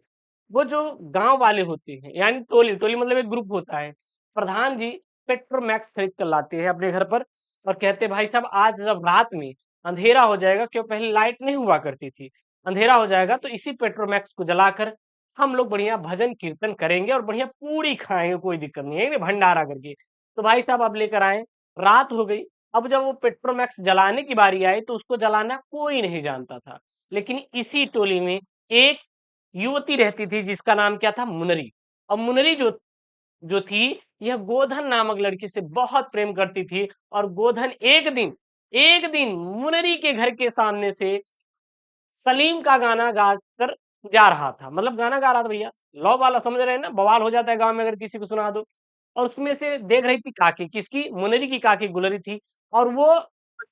वो जो गांव वाले होते हैं, यानी टोली, टोली मतलब एक ग्रुप होता है, प्रधान जी पेट्रोमैक्स खरीद कर लाते हैं अपने घर पर और कहते हैं भाई साहब आज जब रात में अंधेरा हो जाएगा, क्यों पहले लाइट नहीं हुआ करती थी, अंधेरा हो जाएगा तो इसी पेट्रोमैक्स को जलाकर हम लोग बढ़िया भजन कीर्तन करेंगे और बढ़िया पूरी खाएंगे, कोई दिक्कत नहीं है, भंडारा करके। तो भाई साहब अब लेकर आए, रात हो गई। अब जब वो पेट्रोमैक्स जलाने की बारी आई तो उसको जलाना कोई नहीं जानता था, लेकिन इसी टोली में एक युवती रहती थी जिसका नाम क्या था, मुनरी। और मुनरी जो जो थी, यह गोधन नामक लड़की से बहुत प्रेम करती थी और गोधन एक दिन मुनरी के घर के सामने से सलीम का गाना गाकर जा रहा था। मतलब गाना गा रहा था भैया, लौ वाला, समझ रहे हैं ना, बवाल हो जाता है गांव में अगर किसी को सुना दो। और उसमें से देख रही थी काकी, किसकी, मुनरी की काकी गुलरी थी, और वो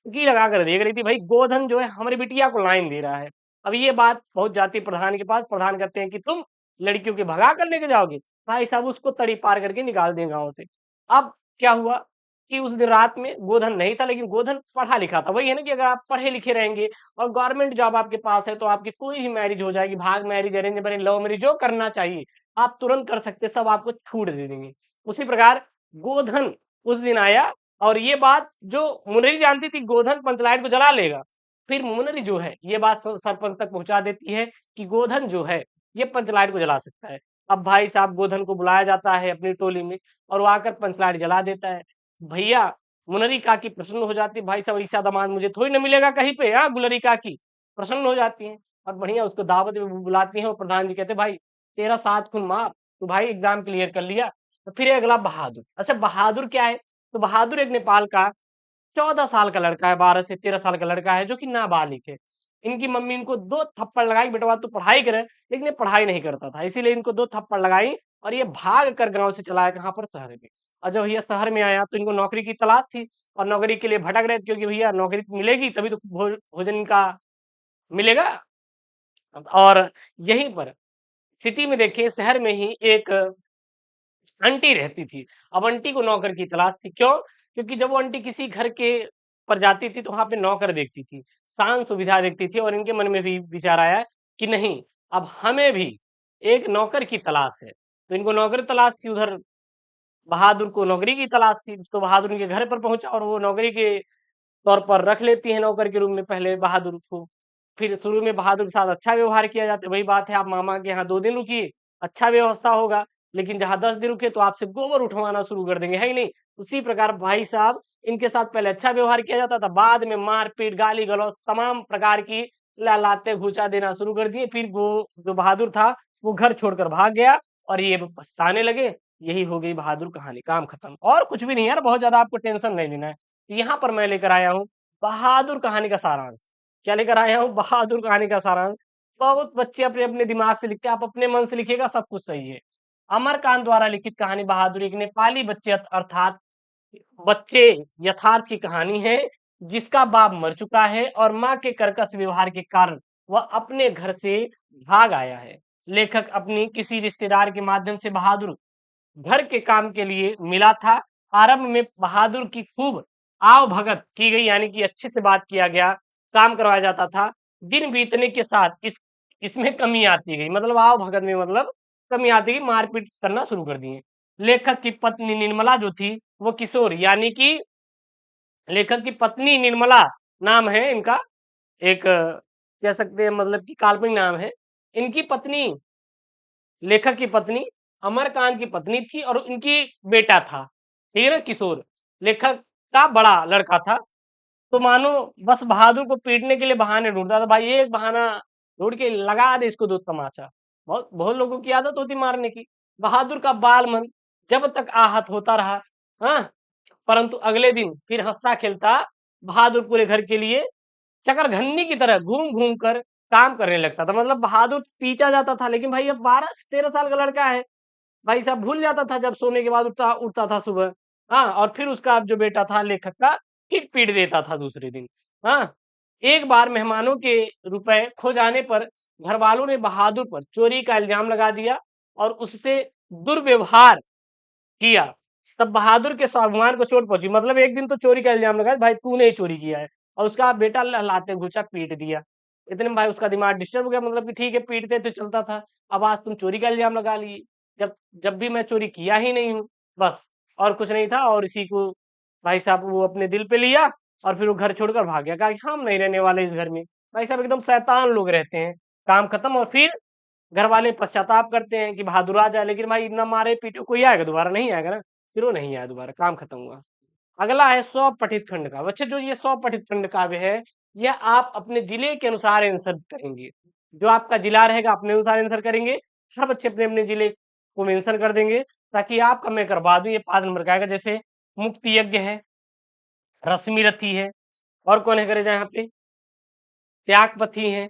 की लगा कर देख रही थी, भाई गोधन जो है हमारी बिटिया को लाइन दे रहा है। अब ये बात पहुंच जाती है प्रधान के पास। प्रधान कहते हैं कि तुम लड़कियों के भगा कर लेके जाओगे। भाई साहब उसको तड़ी पार करके निकाल दें गाँव से। अब क्या हुआ, कि उस दिन रात में गोधन नहीं था, लेकिन गोधन पढ़ा लिखा था। वही है ना कि अगर आप पढ़े लिखे रहेंगे और गवर्नमेंट जॉब आपके पास है, तो आपकी कोई भी मैरिज हो जाएगी, भाग marriage, arrange marriage, love marriage, जो करना चाहिए आप तुरंत कर सकते हैं, सब आपको छूट दे देंगे। उसी प्रकार गोधन उस दिन आया, और ये बात जो मुनरी जानती थी, गोधन पंचलाइट को जला लेगा, फिर मुनरी जो है ये बात सरपंच तक पहुंचा देती है कि गोधन जो है ये पंचलाइट को जला सकता है। अब भाई साहब गोधन को बुलाया जाता है अपनी टोली में, और वो आकर पंचलाइट जला देता है। भैया मुनरी काकी प्रसन्न हो जाती है, भाई साहब ऐसा दामाद मुझे थोड़ी ना मिलेगा कहीं पे, हाँ गुलरी काकी प्रसन्न हो जाती हैं और बढ़िया उसको दावत में बुलाती हैं। और प्रधान जी कहते हैं, भाई तेरा 7 खून माफ, तो भाई एग्जाम क्लियर कर लिया। तो फिर अगला बहादुर। अच्छा बहादुर क्या है? तो बहादुर एक नेपाल का 14 साल का लड़का है, 12 से 13 साल का लड़का है, जो कि नाबालिग है। इनकी मम्मी इनको 2 थप्पड़ लगाई, बेटवा तू पढ़ाई करे, लेकिन ये पढ़ाई नहीं करता था, इसीलिए इनको 2 थप्पड़ लगाई और ये भाग कर गांव से चला आया कहाँ पर, शहर में। और जब ये शहर में आया तो इनको नौकरी की तलाश थी, और नौकरी के लिए भटक रहे थे, क्योंकि भैया नौकरी मिलेगी तभी तो भोजन इनका मिलेगा। और यहीं पर सिटी में देखिए, शहर में ही एक आंटी रहती थी। अब आंटी को नौकर की तलाश थी, क्यों? क्योंकि जब वो आंटी किसी घर के पर जाती थी तो वहां पे नौकर देखती थी, शान सुविधा देखती थी, और इनके मन में भी विचार आया कि नहीं, अब हमें भी एक नौकर की तलाश है। तो इनको नौकरी तलाश थी, उधर बहादुर को नौकरी की तलाश थी, तो बहादुर उनके घर पर पहुंचा और वो नौकरी के तौर पर रख लेती है नौकर के रूम में पहले बहादुर को। फिर शुरू में बहादुर के साथ अच्छा व्यवहार किया जाता है, वही बात है, आप मामा के यहाँ 2 दिन रुकिए, अच्छा व्यवस्था होगा, लेकिन जहाँ 10 दिन रुके तो आपसे गोबर उठवाना शुरू कर देंगे, है ही नहीं? उसी प्रकार भाई साहब इनके साथ पहले अच्छा व्यवहार किया जाता था, बाद में मारपीट, गाली गलौज, तमाम प्रकार की लाते घुचा देना शुरू कर दिए। फिर वो जो बहादुर था वो घर छोड़कर भाग गया, और ये पछताने लगे। यही हो गई बहादुर कहानी, काम खत्म। और कुछ भी नहीं यार, बहुत ज्यादा आपको टेंशन नहीं लेना है। यहाँ पर मैं लेकर आया हूँ बहादुर कहानी का सारांश। क्या लेकर आया हूँ? बहादुर कहानी का सारांश। बहुत बच्चे अपने अपने दिमाग से लिखते हैं, आप अपने मन से लिखिएगा, सब कुछ सही है। अमरकांत द्वारा लिखित कहानी बहादुर एक नेपाली बच्चे अर्थात बच्चे यथार्थ की कहानी है, जिसका बाप मर चुका है और माँ के कर्कश व्यवहार के कारण वह अपने घर से भाग आया है। लेखक अपनी किसी रिश्तेदार के माध्यम से बहादुर घर के काम के लिए मिला था। आरंभ में बहादुर की खूब आव भगत की गई, यानी कि अच्छे से बात किया गया, काम करवाया जाता था। दिन बीतने के साथ इसमें कमी आती गई, मतलब आव भगत में मतलब कमी आती गई, मारपीट करना शुरू कर दिए। लेखक की पत्नी निर्मला जो थी वो किशोर, यानी कि लेखक की पत्नी निर्मला नाम है इनका, एक कह सकते हैं मतलब कि काल्पनिक नाम है। इनकी पत्नी, लेखक की पत्नी अमरकांत की पत्नी थी, और उनकी बेटा था, ठीक है ना, किशोर। लेखक का बड़ा लड़का था। तो मानो बस बहादुर को पीटने के लिए बहाने ढूंढता था, भाई एक बहाना ढूंढ के लगा दे इसको 2 तमाचा। बहुत बहुत लोगों की आदत होती मारने की। बहादुर का बाल मन जब तक आहत होता रहा, हाँ, परंतु अगले दिन फिर हंसता खेलता बहादुर पूरे घर के लिए चकरघन्नी की तरह घूम घूम कर काम करने लगता था। मतलब बहादुर पीटा जाता था, लेकिन भाई अब 12 से 13 साल का लड़का है, भाई साहब भूल जाता था, जब सोने के बाद उठता उठता था सुबह। हाँ, और फिर उसका अब जो बेटा था लेखक का, फिर पीट देता था दूसरे दिन। हाँ, एक बार मेहमानों के रुपए खो जाने पर घर वालों ने बहादुर पर चोरी का इल्जाम लगा दिया और उससे दुर्व्यवहार किया। तब बहादुर के स्वाभिमान को चोट पहुंची, मतलब एक दिन तो चोरी का इल्जाम लगाया, भाई तूने ही चोरी किया है, और उसका बेटा लाते घुसा पीट दिया। इतने में भाई उसका दिमाग डिस्टर्ब हो गया, मतलब कि ठीक है पीटते तो चलता था, अब आज तुम चोरी का इल्जाम लगा लिए, जब जब भी मैं चोरी किया ही नहीं हूँ, बस। और कुछ नहीं था, और इसी को भाई साहब वो अपने दिल पे लिया, और फिर वो घर छोड़कर भाग गया, कहा कि हम नहीं रहने वाले इस घर में। भाई साहब एकदम शैतान लोग रहते हैं। काम खत्म, और फिर घर वाले पश्चाताप करते हैं कि बहादुर आ जाए, लेकिन भाई इतना मारे पीटे कोई आएगा दोबारा? नहीं आएगा ना। फिर वो नहीं आया दोबारा, काम खत्म हुआ। अगला है सौ पठित खंड काव्य। अच्छा, जो ये सौ पठित खंड काव्य है, यह आप अपने जिले के अनुसार आंसर करेंगे। जो आपका जिला रहेगा अपने अनुसार आंसर करेंगे। हर बच्चे अपने अपने जिले को मेंशन कर देंगे, ताकि आपका मैं करवा दूं। ये 5 नंबर का आएगा। जैसे मुक्ति यज्ञ है, रश्मि रथी है, और कौन है करे जाए यहाँ पे, त्यागपथी है,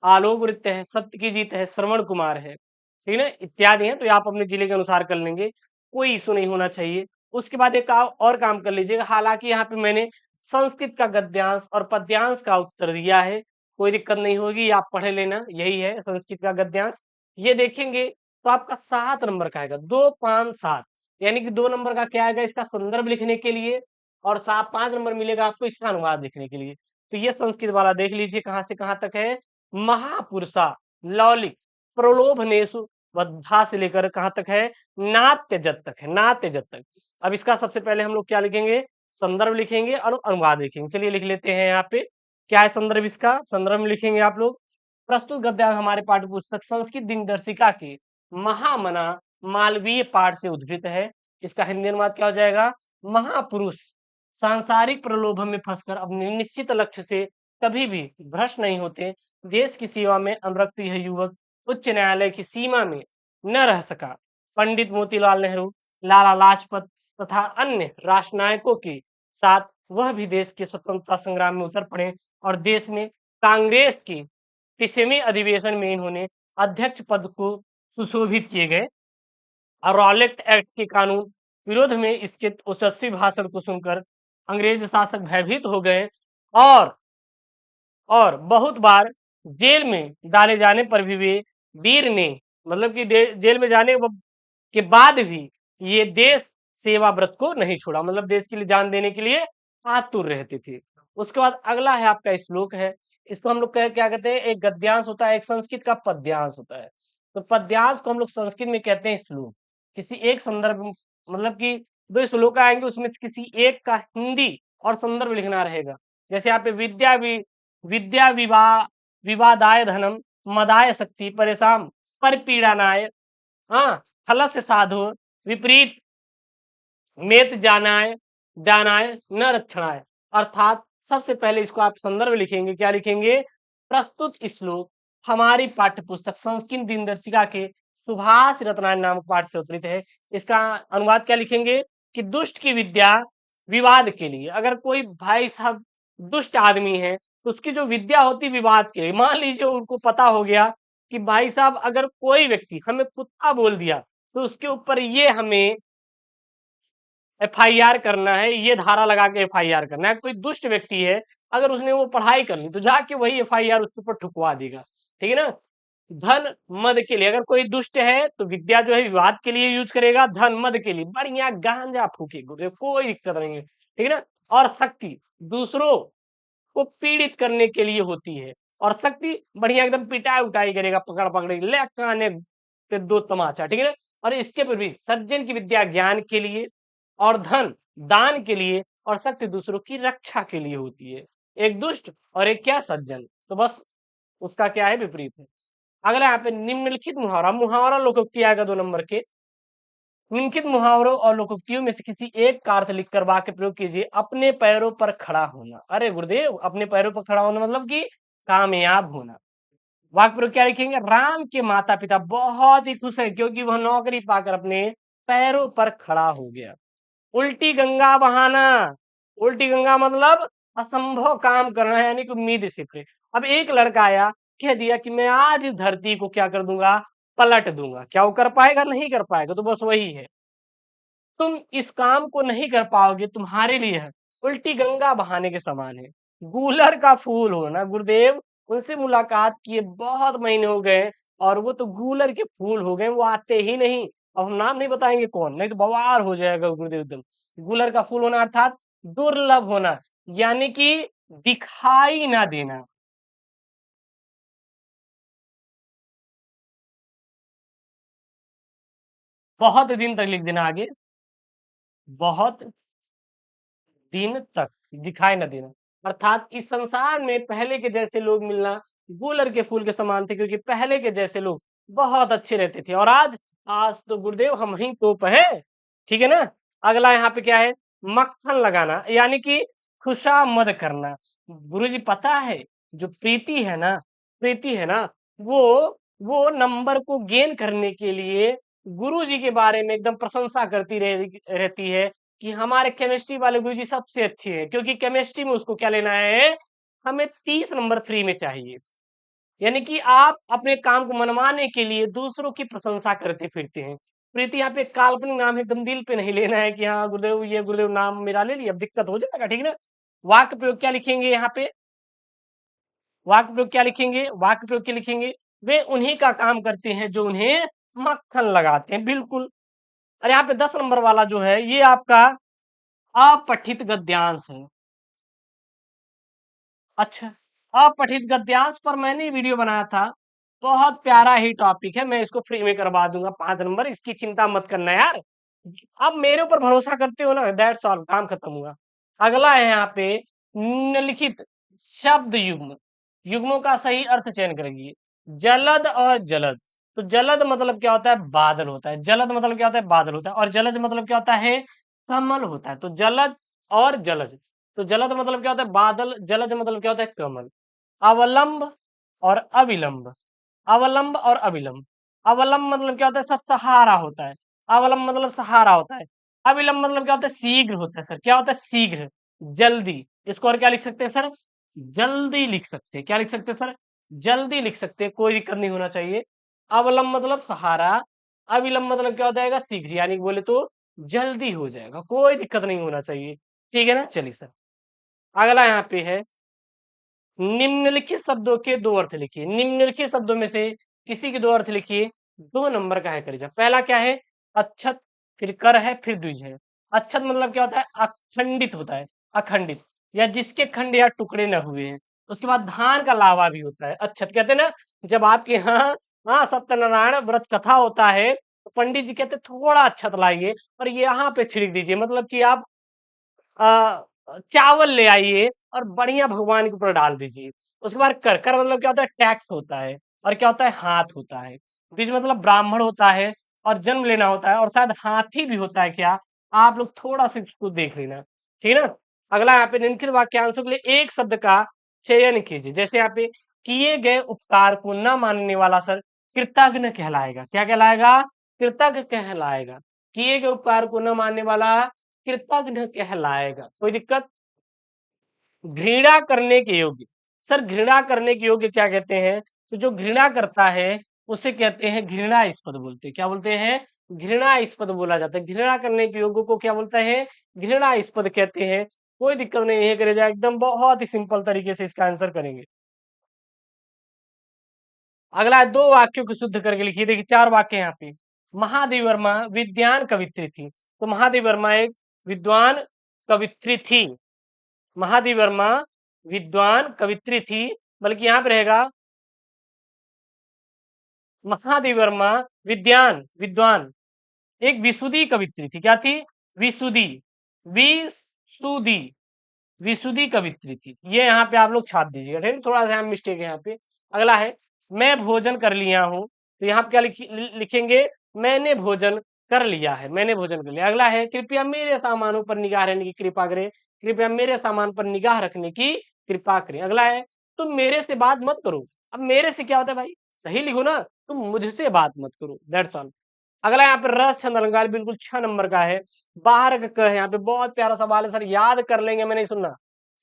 आलोक नृत्य है, सत्य की जीत है, श्रवण कुमार है, ठीक है ना, इत्यादि है। तो ये आप अपने जिले के अनुसार कर लेंगे, कोई इशू नहीं होना चाहिए। उसके बाद एक और काम कर लीजिएगा, हालांकि यहाँ पे मैंने संस्कृत का गद्यांश और पद्यांश का उत्तर दिया है, कोई दिक्कत नहीं होगी, आप पढ़े लेना, यही है संस्कृत का गद्यांश। ये देखेंगे तो आपका 7 नंबर का आएगा, 2 5 7, यानी कि 2 नंबर का क्या आएगा, इसका संदर्भ लिखने के लिए और 5 नंबर मिलेगा आपको इसका अनुवाद लिखने के लिए। तो ये संस्कृत वाला देख लीजिए कहाँ से कहाँ तक है। महापुरुषा लौलिक प्रलोभनेषु बद्धा से लेकर कहाँ तक है, नाट्य जत तक है, नाट्य जत तक। अब इसका सबसे पहले हम लोग क्या लिखेंगे, संदर्भ लिखेंगे और अनुवाद लिखेंगे। चलिए लिख लेते हैं यहाँ पे, क्या है संदर्भ इसका, संदर्भ में लिखेंगे आप लोग। प्रस्तुत गद्यांश हमारे पाठ्य पुस्तक संस्कृत दिनदर्शिका के महामना मालवीय पाठ से उद्धृत है। इसका हिंदी अनुवाद क्या हो जाएगा, महापुरुष सांसारिक प्रलोभन में फंसकर अपने निश्चित लक्ष्य से कभी भी भ्रष्ट नहीं होते। देश की सेवा में अनुरक्त यह युवक उच्च न्यायालय की सीमा में न रह सका। पंडित मोतीलाल नेहरू, लाला लाजपत तथा अन्य राष्ट्रनायकों के साथ वह भी देश के स्वतंत्रता संग्राम में उतर पड़े और देश में कांग्रेस के 30वें अधिवेशन में इन्होंने अध्यक्ष पद को सुशोभित किए गए और रॉलेट एक्ट के कानून विरोध में इसके ओजस्वी भाषण को सुनकर अंग्रेज शासक भयभीत हो गए और बहुत बार जेल में डाले जाने पर भी वे वीर ने मतलब कि जेल में जाने के बाद भी ये देश सेवा व्रत को नहीं छोड़ा, मतलब देश के लिए जान देने के लिए आतुर रहते थे। उसके बाद अगला है आपका श्लोक है। इसको हम लोग क्या कहते हैं, एक गद्यांश होता है, एक संस्कृत का पद्यांश होता है। तो पद्यांश को हम लोग संस्कृत में कहते हैं श्लोक। किसी एक संदर्भ मतलब कि 2 श्लोक आएंगे, उसमें से किसी एक का हिंदी और संदर्भ लिखना रहेगा। जैसे यहाँ पे विद्या विवादाय धनम मदाय शक्ति परेशान परपीड़ानाय, हाँ खलस्य साधु विपरीत मेत जानाय दानाय न रक्षणाय। अर्थात सबसे पहले इसको आप संदर्भ लिखेंगे, क्या लिखेंगे, प्रस्तुत श्लोक हमारी पाठ्य पुस्तक संस्कृत दिनदर्शिका के सुभाष रत्नायन नामक पाठ से उत्तरित है। इसका अनुवाद क्या लिखेंगे कि दुष्ट की विद्या विवाद के लिए। अगर कोई भाई साहब दुष्ट आदमी है तो उसकी जो विद्या होती विवाद के लिए, मान लीजिए उनको पता हो गया कि भाई साहब अगर कोई व्यक्ति हमें कुत्ता बोल दिया तो उसके ऊपर ये हमें एफआईआर करना है, ये धारा लगा के एफआईआर करना है। कोई दुष्ट व्यक्ति है अगर उसने वो पढ़ाई कर ली तो जाके वही एफआईआर उसके ऊपर ठुकवा देगा, ठीक है ना। धन मद के लिए, अगर कोई दुष्ट है तो विद्या जो है विवाद के लिए यूज करेगा, धन मद के लिए बढ़िया गांजा फूकेगा, कोई दिक्कत नहीं है, ठीक है ना। और शक्ति दूसरों को पीड़ित करने के लिए होती है, और शक्ति बढ़िया एकदम पिटाई उटाई करेगा, पकड़ पकड़े ले काने पे 2 तमाचा, ठीक है ना। और इसके पर भी सज्जन की विद्या ज्ञान के लिए और धन दान के लिए और शक्ति दूसरों की रक्षा के लिए होती है। एक दुष्ट और एक क्या, सज्जन, तो बस उसका क्या है, विपरीत है। अगला यहाँ पे निम्नलिखित मुहावरा, मुहावरा लोकोक्ति आएगा 2 नंबर के। निम्नलिखित मुहावरों और लोकोक्तियों में से किसी एक का अर्थ लिखकर वाक्य प्रयोग कीजिए। अपने पैरों पर खड़ा होना, अरे गुरुदेव अपने पैरों पर खड़ा होना मतलब कि कामयाब होना। वाक्य प्रयोग क्या लिखेंगे, राम के माता पिता बहुत ही खुश है क्योंकि वह नौकरी पाकर अपने पैरों पर खड़ा हो गया। उल्टी गंगा बहाना, उल्टी गंगा मतलब असंभव काम करना है, यानी कि उम्मीद से परे। अब एक लड़का आया कह दिया कि मैं आज इस धरती को क्या कर दूंगा, पलट दूंगा। क्या वो कर पाएगा, नहीं कर पाएगा। तो बस वही है, तुम इस काम को नहीं कर पाओगे, तुम्हारे लिए है उल्टी गंगा बहाने के समान है। गूलर का फूल होना, गुरुदेव उनसे मुलाकात किए बहुत महीने हो गए और वो तो गूलर के फूल हो गए, वो आते ही नहीं। अब हम नाम नहीं बताएंगे कौन, नहीं तो बवाल हो जाएगा गुरुदेव एकदम। गूलर का फूल होना अर्थात दुर्लभ होना, यानी कि दिखाई ना देना। बहुत दिन तक लिख देना आगे, बहुत दिन तक दिखाई न देना। अर्थात इस संसार में पहले के जैसे लोग मिलना गुलर के फूल के समान थे, क्योंकि पहले के जैसे लोग बहुत अच्छे रहते थे। और आज आज तो गुरुदेव हम ही तोप है, ठीक है ना। अगला यहाँ पे क्या है, मक्खन लगाना, यानी कि खुशामद करना। गुरु जी पता है जो प्रीति है ना, प्रीति है ना, वो नंबर को गेन करने के लिए गुरु जी के बारे में एकदम प्रशंसा करती रहती है कि हमारे केमिस्ट्री वाले गुरुजी सबसे अच्छे हैं, क्योंकि केमिस्ट्री में उसको क्या लेना है, हमें 30 नंबर फ्री में चाहिए। यानी कि आप अपने काम को मनवाने के लिए दूसरों की प्रशंसा करते फिरते हैं। प्रीति यहाँ पे काल्पनिक नाम है, एकदम दिल पे नहीं लेना है कि हाँ गुरुदेव ये गुरुदेव नाम मेरा ले लिया, अब दिक्कत हो जाएगा, ठीक है ना। वाक्य प्रयोग क्या लिखेंगे यहाँ पे, वाक्य प्रयोग क्या लिखेंगे, वाक्य प्रयोग क्या लिखेंगे, वे उन्हीं का काम करते हैं जो उन्हें मक्खन लगाते हैं, बिल्कुल। और यहाँ पे 10 नंबर वाला जो है ये आपका अपठित गद्यांश है। अच्छा, अपठित गद्यांश पर मैंने वीडियो बनाया था, बहुत प्यारा ही टॉपिक है, मैं इसको फ्री में करवा दूंगा 5 नंबर, इसकी चिंता मत करना यार। अब मेरे ऊपर भरोसा करते हो ना, दैट्स ऑल, काम खत्म हुआ। अगला है यहाँ पे निम्नलिखित शब्द युग्म, युग्मों का सही अर्थ चयन करेंगे। जलद और जलद। तो जलद मतलब क्या होता है? बादल होता है। जलद मतलब क्या होता है? बादल होता है। और जलज मतलब क्या होता है? कमल होता है। तो जलद और जलज। तो जलद मतलब क्या होता है? बादल। जलज मतलब क्या होता है? कमल। अवलंब और अविलंब। अवलंब और अविलंब। अवलंब मतलब क्या होता है? सर सहारा होता है। अवलंब मतलब सहारा होता है। अविलंब मतलब क्या होता है? शीघ्र होता है। सर क्या होता है? शीघ्र, जल्दी। इसको और क्या लिख सकते हैं सर? जल्दी लिख सकते हैं। क्या लिख सकते हैं सर? जल्दी लिख सकते हैं, कोई दिक्कत नहीं होना चाहिए। अवलंब मतलब सहारा, अविलंब मतलब क्या हो जाएगा? शीघ्र, यानी बोले तो जल्दी हो जाएगा, कोई दिक्कत नहीं होना चाहिए। ठीक है ना? चलिए सर, अगला यहाँ पे है निम्नलिखित शब्दों के दो अर्थ लिखिए। निम्नलिखित शब्दों में से किसी के दो अर्थ लिखिए। 2 नंबर का है करीजा। पहला क्या है? अच्छत, फिर कर है, फिर द्विज है। अच्छत मतलब क्या होता है? अखंडित होता है। अखंडित, या जिसके खंड या टुकड़े न हुए हैं। उसके बाद धान का लावा भी होता है। अच्छत कहते हैं ना, जब आपके यहाँ हाँ सत्यनारायण व्रत कथा होता है तो पंडित जी कहते हैं थोड़ा अच्छत लाइए और ये यहाँ पे छिड़क दीजिए, मतलब कि आप चावल ले आइए और बढ़िया भगवान के ऊपर डाल दीजिए। उसके बाद कर, कर मतलब क्या होता है? टैक्स होता है। और क्या होता है? हाथ होता है। द्विज मतलब ब्राह्मण होता है और जन्म लेना होता है, और शायद हाथी भी होता है क्या? आप लोग थोड़ा सा इसको देख लेना, ठीक है ना? अगला यहाँ पे निम्नलिखित वाक्यांशों के लिए एक शब्द का चयन कीजिए। जैसे यहाँ पे किए गए उपकार को न मानने वाला सर कृतज्ञ कहलाएगा। क्या कहलाएगा? कृतज्ञ कहलाएगा। किए गए उपकार को न मानने वाला कृतज्ञ कहलाएगा। कोई दिक्कत? घृणा करने के योग्य। सर घृणा करने के योग्य क्या कहते हैं? तो जो घृणा करता है उसे कहते हैं घृणास्पद बोलते हैं। क्या बोलते हैं? घृणास्पद बोला जाता है। घृणा करने के योग्य को क्या बोलते हैं? घृणास्पद कहते हैं। कोई दिक्कत नहीं है, करे जाए एकदम बहुत ही सिंपल तरीके से इसका आंसर करेंगे। अगला है, 2 वाक्यों को शुद्ध करके लिखिए। देखिए 4 वाक्य यहाँ पे। महादेवी वर्मा विद्वान कवित्री थी। तो महादेवी वर्मा एक विद्वान कवित्री थी। महादेवी वर्मा विद्वान कवित्री थी, बल्कि यहाँ पे रहेगा महादेवी वर्मा विद्वान विद्वान एक विसुदी कवित्री थी। क्या थी? विसुदी, विसुदी, विसुदी कवित्री थी। ये यहाँ पे आप लोग छाप दीजिएगा, ठीक है? थोड़ा सा मिस्टेक है यहाँ पे। अगला है, मैं भोजन कर लिया हूँ। तो यहाँ पे क्या लिखेंगे? मैंने भोजन कर लिया है। मैंने भोजन कर लिया। अगला है, कृपया मेरे सामानों पर निगाह रखने की कृपा करें। कृपया मेरे सामान पर निगाह रखने की कृपा करें। अगला है, तुम मेरे से बात मत करो। अब मेरे से क्या होता है भाई? सही लिखो ना, तुम मुझसे बात मत करो, दैट्स ऑल। अगला यहाँ पे रस छंद अलंकार बिल्कुल 6 नंबर का है। बाहर का क है यहाँ पे, बहुत प्यारा सवाल है सर, याद कर लेंगे, मैं नहीं सुनना।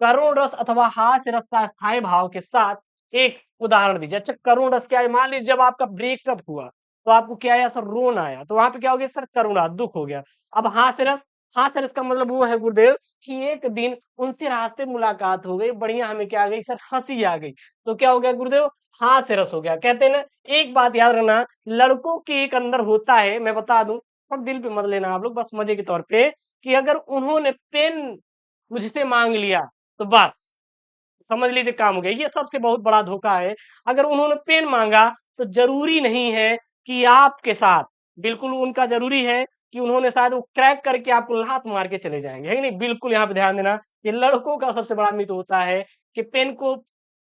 करुण रस अथवा हास्य रस का स्थायी भाव के साथ एक उदाहरण दीजिए। अच्छा, करुण रस क्या है? मान लीजिए जब आपका ब्रेकअप हुआ तो आपको क्या आया सर? रोना आया, तो वहां पे क्या हो गया सर? करुणा, दुख हो गया। अब हास्य रस, हास्य रस का मतलब वो है गुरुदेव कि एक दिन उनसे रास्ते मुलाकात हो गई, बढ़िया, हमें क्या आ गई सर? हंसी आ गई, तो क्या हो गया गुरुदेव? हास्य रस हो गया। कहते हैं ना, एक बात याद रखना, लड़कों के एक अंदर होता है, मैं बता दूं, और दिल पे मत लेना आप लोग, बस मजे के तौर पे, कि अगर उन्होंने पेन मुझसे मांग लिया तो बस समझ लीजिए काम हो गया। ये सबसे बहुत बड़ा धोखा है। अगर उन्होंने पेन मांगा तो जरूरी नहीं है कि आपके साथ, बिल्कुल उनका जरूरी है कि उन्होंने शायद वो क्रैक करके आपको लात मार के चले जाएंगे, है कि नहीं? बिल्कुल यहाँ पे ध्यान देना, ये लड़कों का सबसे बड़ा मिथ होता है कि पेन को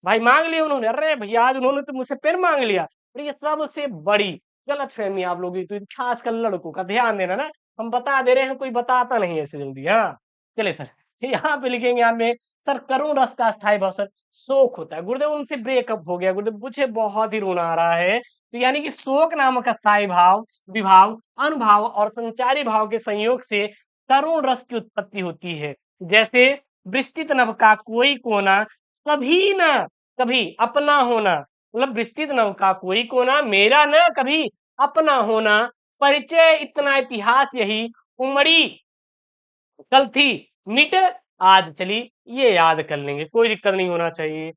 भाई मांग लिया उन्होंने, अरे भैया आज उन्होंने तो मुझसे पेन मांग लिया। और ये सबसे बड़ी गलत फहमी आप लोगों की, तो खासकर लड़कों का ध्यान देना ना, हम बता दे रहे हैं, कोई बताता नहीं है ऐसे जल्दी। हाँ चले सर, यहाँ पे लिखेंगे आप में, सर करुण रस का स्थायी भाव सर शोक होता है। गुरुदेव उनसे ब्रेकअप हो गया गुरुदेव, मुझे बहुत ही रोना आ रहा है, तो यानी कि शोक नामक स्थायी भाव, विभाव, अनुभाव और संचारी भाव के संयोग से करुण रस की उत्पत्ति होती है। जैसे विस्तृत नभ का कोई कोना कभी ना कभी अपना होना, मतलब विस्तृत नभ का कोई कोना मेरा न कभी अपना होना, परिचय इतना इतिहास यही, उमड़ी कल थी मिट आज चली, ये याद कर लेंगे, कोई दिक्कत नहीं होना चाहिए।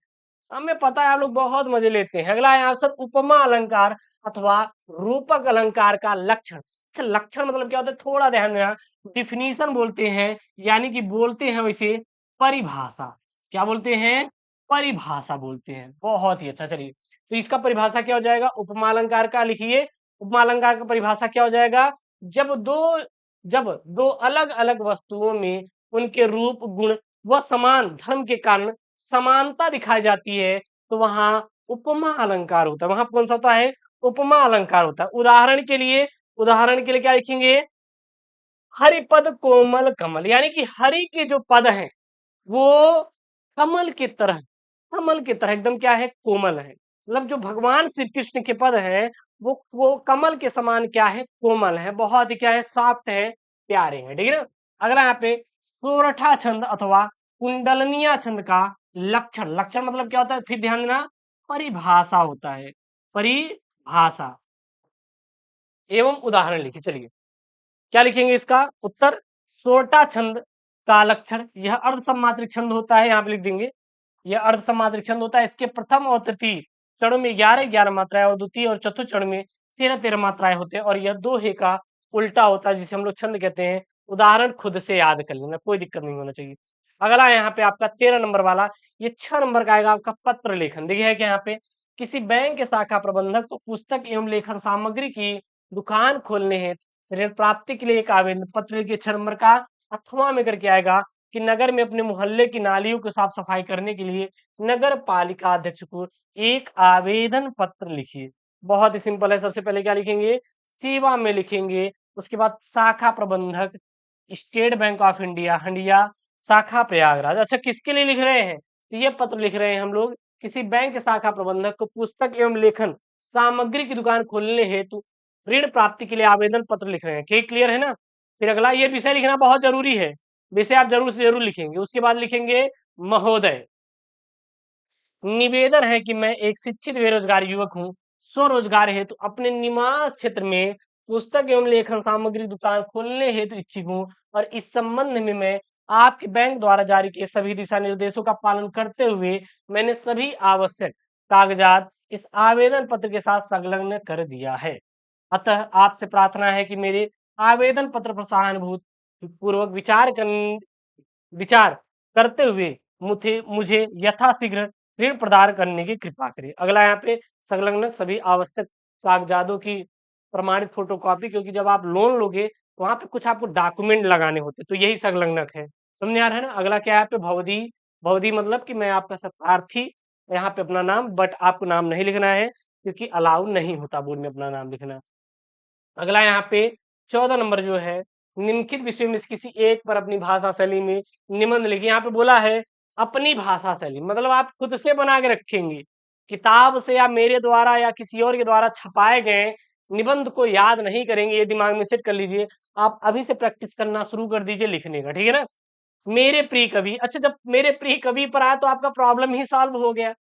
हमें पता है आप लोग बहुत मजे लेते हैं। अगला है आंसर, उपमा अलंकार अथवा रूपक अलंकार का लक्षण। अच्छा, लक्षण मतलब क्या होता है, थोड़ा ध्यान देना। डिफिनीशन बोलते हैं, यानी कि बोलते हैं वैसे परिभाषा। क्या बोलते हैं? परिभाषा बोलते हैं। बहुत ही अच्छा, चलिए। तो इसका परिभाषा क्या हो जाएगा? उपमा अलंकार का लिखिए। उपमा अलंकार का परिभाषा क्या हो जाएगा? जब दो जब दो अलग-अलग वस्तुओं में उनके रूप, गुण व समान धर्म के कारण समानता दिखाई जाती है, तो वहां उपमा अलंकार होता है। वहां कौन सा होता है? उपमा अलंकार होता है। उदाहरण के लिए क्या लिखेंगे? हरिपद कोमल कमल, यानी कि हरि के जो पद हैं वो कमल की तरह, एकदम क्या है? कोमल है। मतलब जो भगवान श्री कृष्ण के पद हैं वो कमल के समान क्या है? कोमल है, बहुत ही क्या है? सॉफ्ट है, प्यारे हैं। ठीक है ना? अगला यहाँ पे सोरठा छंद अथवा कुंडलनिया छंद का लक्षण, मतलब क्या होता है? फिर ध्यान देना, परिभाषा होता है। परिभाषा एवं उदाहरण लिखिए। चलिए, क्या लिखेंगे इसका उत्तर? सोरठा छंद का लक्षण, यह अर्ध सम्मात्रिक छंद होता है। यहाँ पे लिख देंगे, यह अर्ध सम्मात्रिक छंद होता है। इसके प्रथम और तृतीय चरणों में 11-11 मात्राएं और द्वितीय और चतुर्थ चरण में 13-13 मात्राएं होते हैं, और यह दोहे का उल्टा होता है, जिसे हम लोग छंद कहते हैं। उदाहरण खुद से याद कर लेना, कोई दिक्कत नहीं होना चाहिए। अगला यहाँ पे आपका 13 नंबर वाला, ये 6 नंबर का आएगा आपका पत्र लेखन। देखिए है क्या यहाँ पे? किसी बैंक के शाखा प्रबंधक को पुस्तक एवं लेखन सामग्री की दुकान खोलने हेतु ऋण प्राप्ति के लिए एक आवेदन पत्र लिखिए। 6 नंबर का अथवा में करके आएगा कि नगर में अपने मोहल्ले की नालियों की साफ सफाई करने के लिए नगर पालिका अध्यक्ष को एक आवेदन पत्र लिखिए। बहुत ही सिंपल है। सबसे पहले क्या लिखेंगे? सेवा में लिखेंगे। उसके बाद शाखा प्रबंधक, स्टेट बैंक ऑफ इंडिया हंडिया, शाखा प्रयागराज। अच्छा, किसके लिए लिख रहे हैं? तो ये पत्र लिख रहे हैं हम लोग किसी बैंक के शाखा प्रबंधक को पुस्तक एवं लेखन सामग्री की दुकान खोलने हेतु ऋण प्राप्ति के लिए आवेदन पत्र लिख रहे हैं। क्लियर है ना? फिर अगला, ये विषय लिखना बहुत जरूरी है। विषय आप जरूर से जरूर लिखेंगे। उसके बाद लिखेंगे महोदय, निवेदन है कि मैं एक शिक्षित बेरोजगार युवक हूँ, स्वरोजगार हेतु अपने निवास क्षेत्र में पुस्तक एवं लेखन सामग्री दुकान खोलने हेतु इच्छुक हूँ, और इस संबंध में मैं आपके बैंक द्वारा जारी किए सभी दिशा निर्देशों का पालन करते हुए मैंने सभी आवश्यक कागजात इस आवेदन पत्र के साथ संलग्न कर दिया है। अतः आपसे प्रार्थना है कि मेरे आवेदन पत्र पर सहानुभूति पूर्वक विचार करते हुए मुझे यथाशीघ्र ऋण प्रदान करने की कृपा करें। अगला यहाँ पे संलग्नक सभी आवश्यक कागजातों की प्रमाणित फोटोकॉपी, क्योंकि जब आप लोन लोगे तो वहां पे कुछ आपको डॉक्यूमेंट लगाने होते, तो यही संलग्नक है। समझ आ रहा है ना? अगला क्या है? यहाँ पे भवदी, मतलब कि मैं आपका शतार्थी, यहाँ पे अपना नाम, बट आपको नाम नहीं लिखना है क्योंकि अलाउ नहीं होता बोर्ड में अपना नाम लिखना। अगला यहाँ पे 14 नंबर जो है, निम्नलिखित विषय में से किसी एक पर अपनी भाषा शैली में निबंध लिखिए। यहाँ पे बोला है अपनी भाषा शैली, मतलब आप खुद से बना के रखेंगे। किताब से या मेरे द्वारा या किसी और के द्वारा छपाए गए निबंध को याद नहीं करेंगे, ये दिमाग में सेट कर लीजिए। आप अभी से प्रैक्टिस करना शुरू कर दीजिए लिखने का, ठीक है ना? मेरे प्रिय कवि, अच्छा, जब मेरे प्रिय कवि पर आया तो आपका प्रॉब्लम ही सॉल्व हो गया।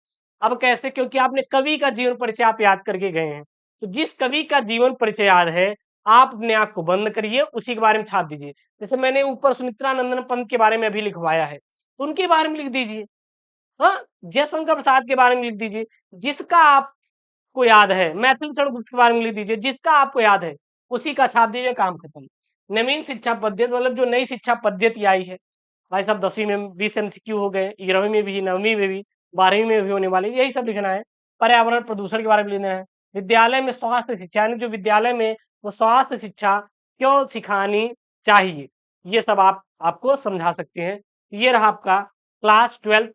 अब कैसे? क्योंकि आपने कवि का जीवन परिचय आप याद करके गए हैं। तो जिस कवि का जीवन परिचय याद है, आप अपने आप को बंद करिए, उसी के बारे में छाप दीजिए। जैसे मैंने ऊपर सुमित्रा नंदन पंत के बारे में अभी लिखवाया है, तो उनके बारे में लिख दीजिए। हाँ, जयशंकर प्रसाद के बारे में लिख दीजिए, जिसका आपको याद है। मैथिली शरण गुप्त के बारे में लिख दीजिए, जिसका आपको याद है, उसी का छाप दीजिए, काम खत्म। नवीन शिक्षा पद्धति मतलब जो नई शिक्षा पद्धति आई है, भाई साहब 10वीं में 20 एमसीक्यू हो गए, 11वीं में भी, 9वीं में भी, 12वीं में भी होने वाले, यही सब लिखना है। पर्यावरण प्रदूषण के बारे में लिखना है। विद्यालय में स्वास्थ्य शिक्षा, यानी जो विद्यालय में वो स्वास्थ्य शिक्षा क्यों सिखानी चाहिए, ये सब आपको समझा सकते हैं। ये रहा आपका क्लास 12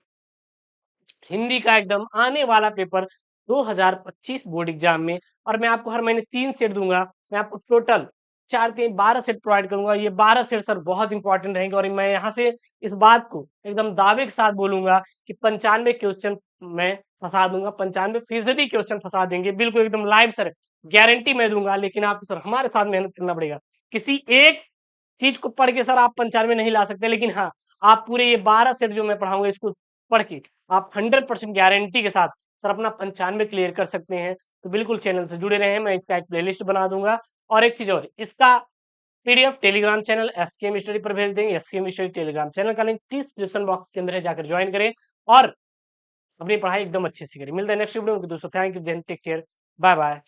हिंदी का एकदम आने वाला पेपर 2025 बोर्ड एग्जाम में। और मैं आपको हर महीने 3 सेट दूंगा। मैं आपको टोटल 4-3-12 सेट प्रोवाइड करूंगा। ये 12 सेट सर बहुत इंपॉर्टेंट रहेंगे, और मैं यहाँ से इस बात को एकदम दावे के साथ बोलूंगा कि 95 क्वेश्चन मैं फंसा दूंगा, 95% क्वेश्चन फंसा देंगे, बिल्कुल एकदम लाइव सर, गारंटी मैं दूंगा। लेकिन आपको सर हमारे साथ मेहनत करना पड़ेगा। किसी एक चीज को पढ़ के सर आप 95 नहीं ला सकते, लेकिन हाँ, आप पूरे ये 12 सेट जो मैं पढ़ाऊंगा इसको पढ़ के आप 100% गारंटी के साथ सर अपना 95 क्लियर कर सकते हैं। तो बिल्कुल चैनल से जुड़े रहे, मैं इसका एक प्लेलिस्ट बना दूंगा। और एक चीज और, इसका PDF Telegram channel SKM study पर भेज देंगे। एसकेएम स्टडी टेलीग्राम चैनल का लिंक डिस्क्रिप्शन बॉक्स के अंदर है, जाकर ज्वाइन करें और अपनी पढ़ाई एकदम अच्छे से करें। मिलते हैं नेक्स्ट वीडियो में दोस्तों। Thank you, take care, bye bye.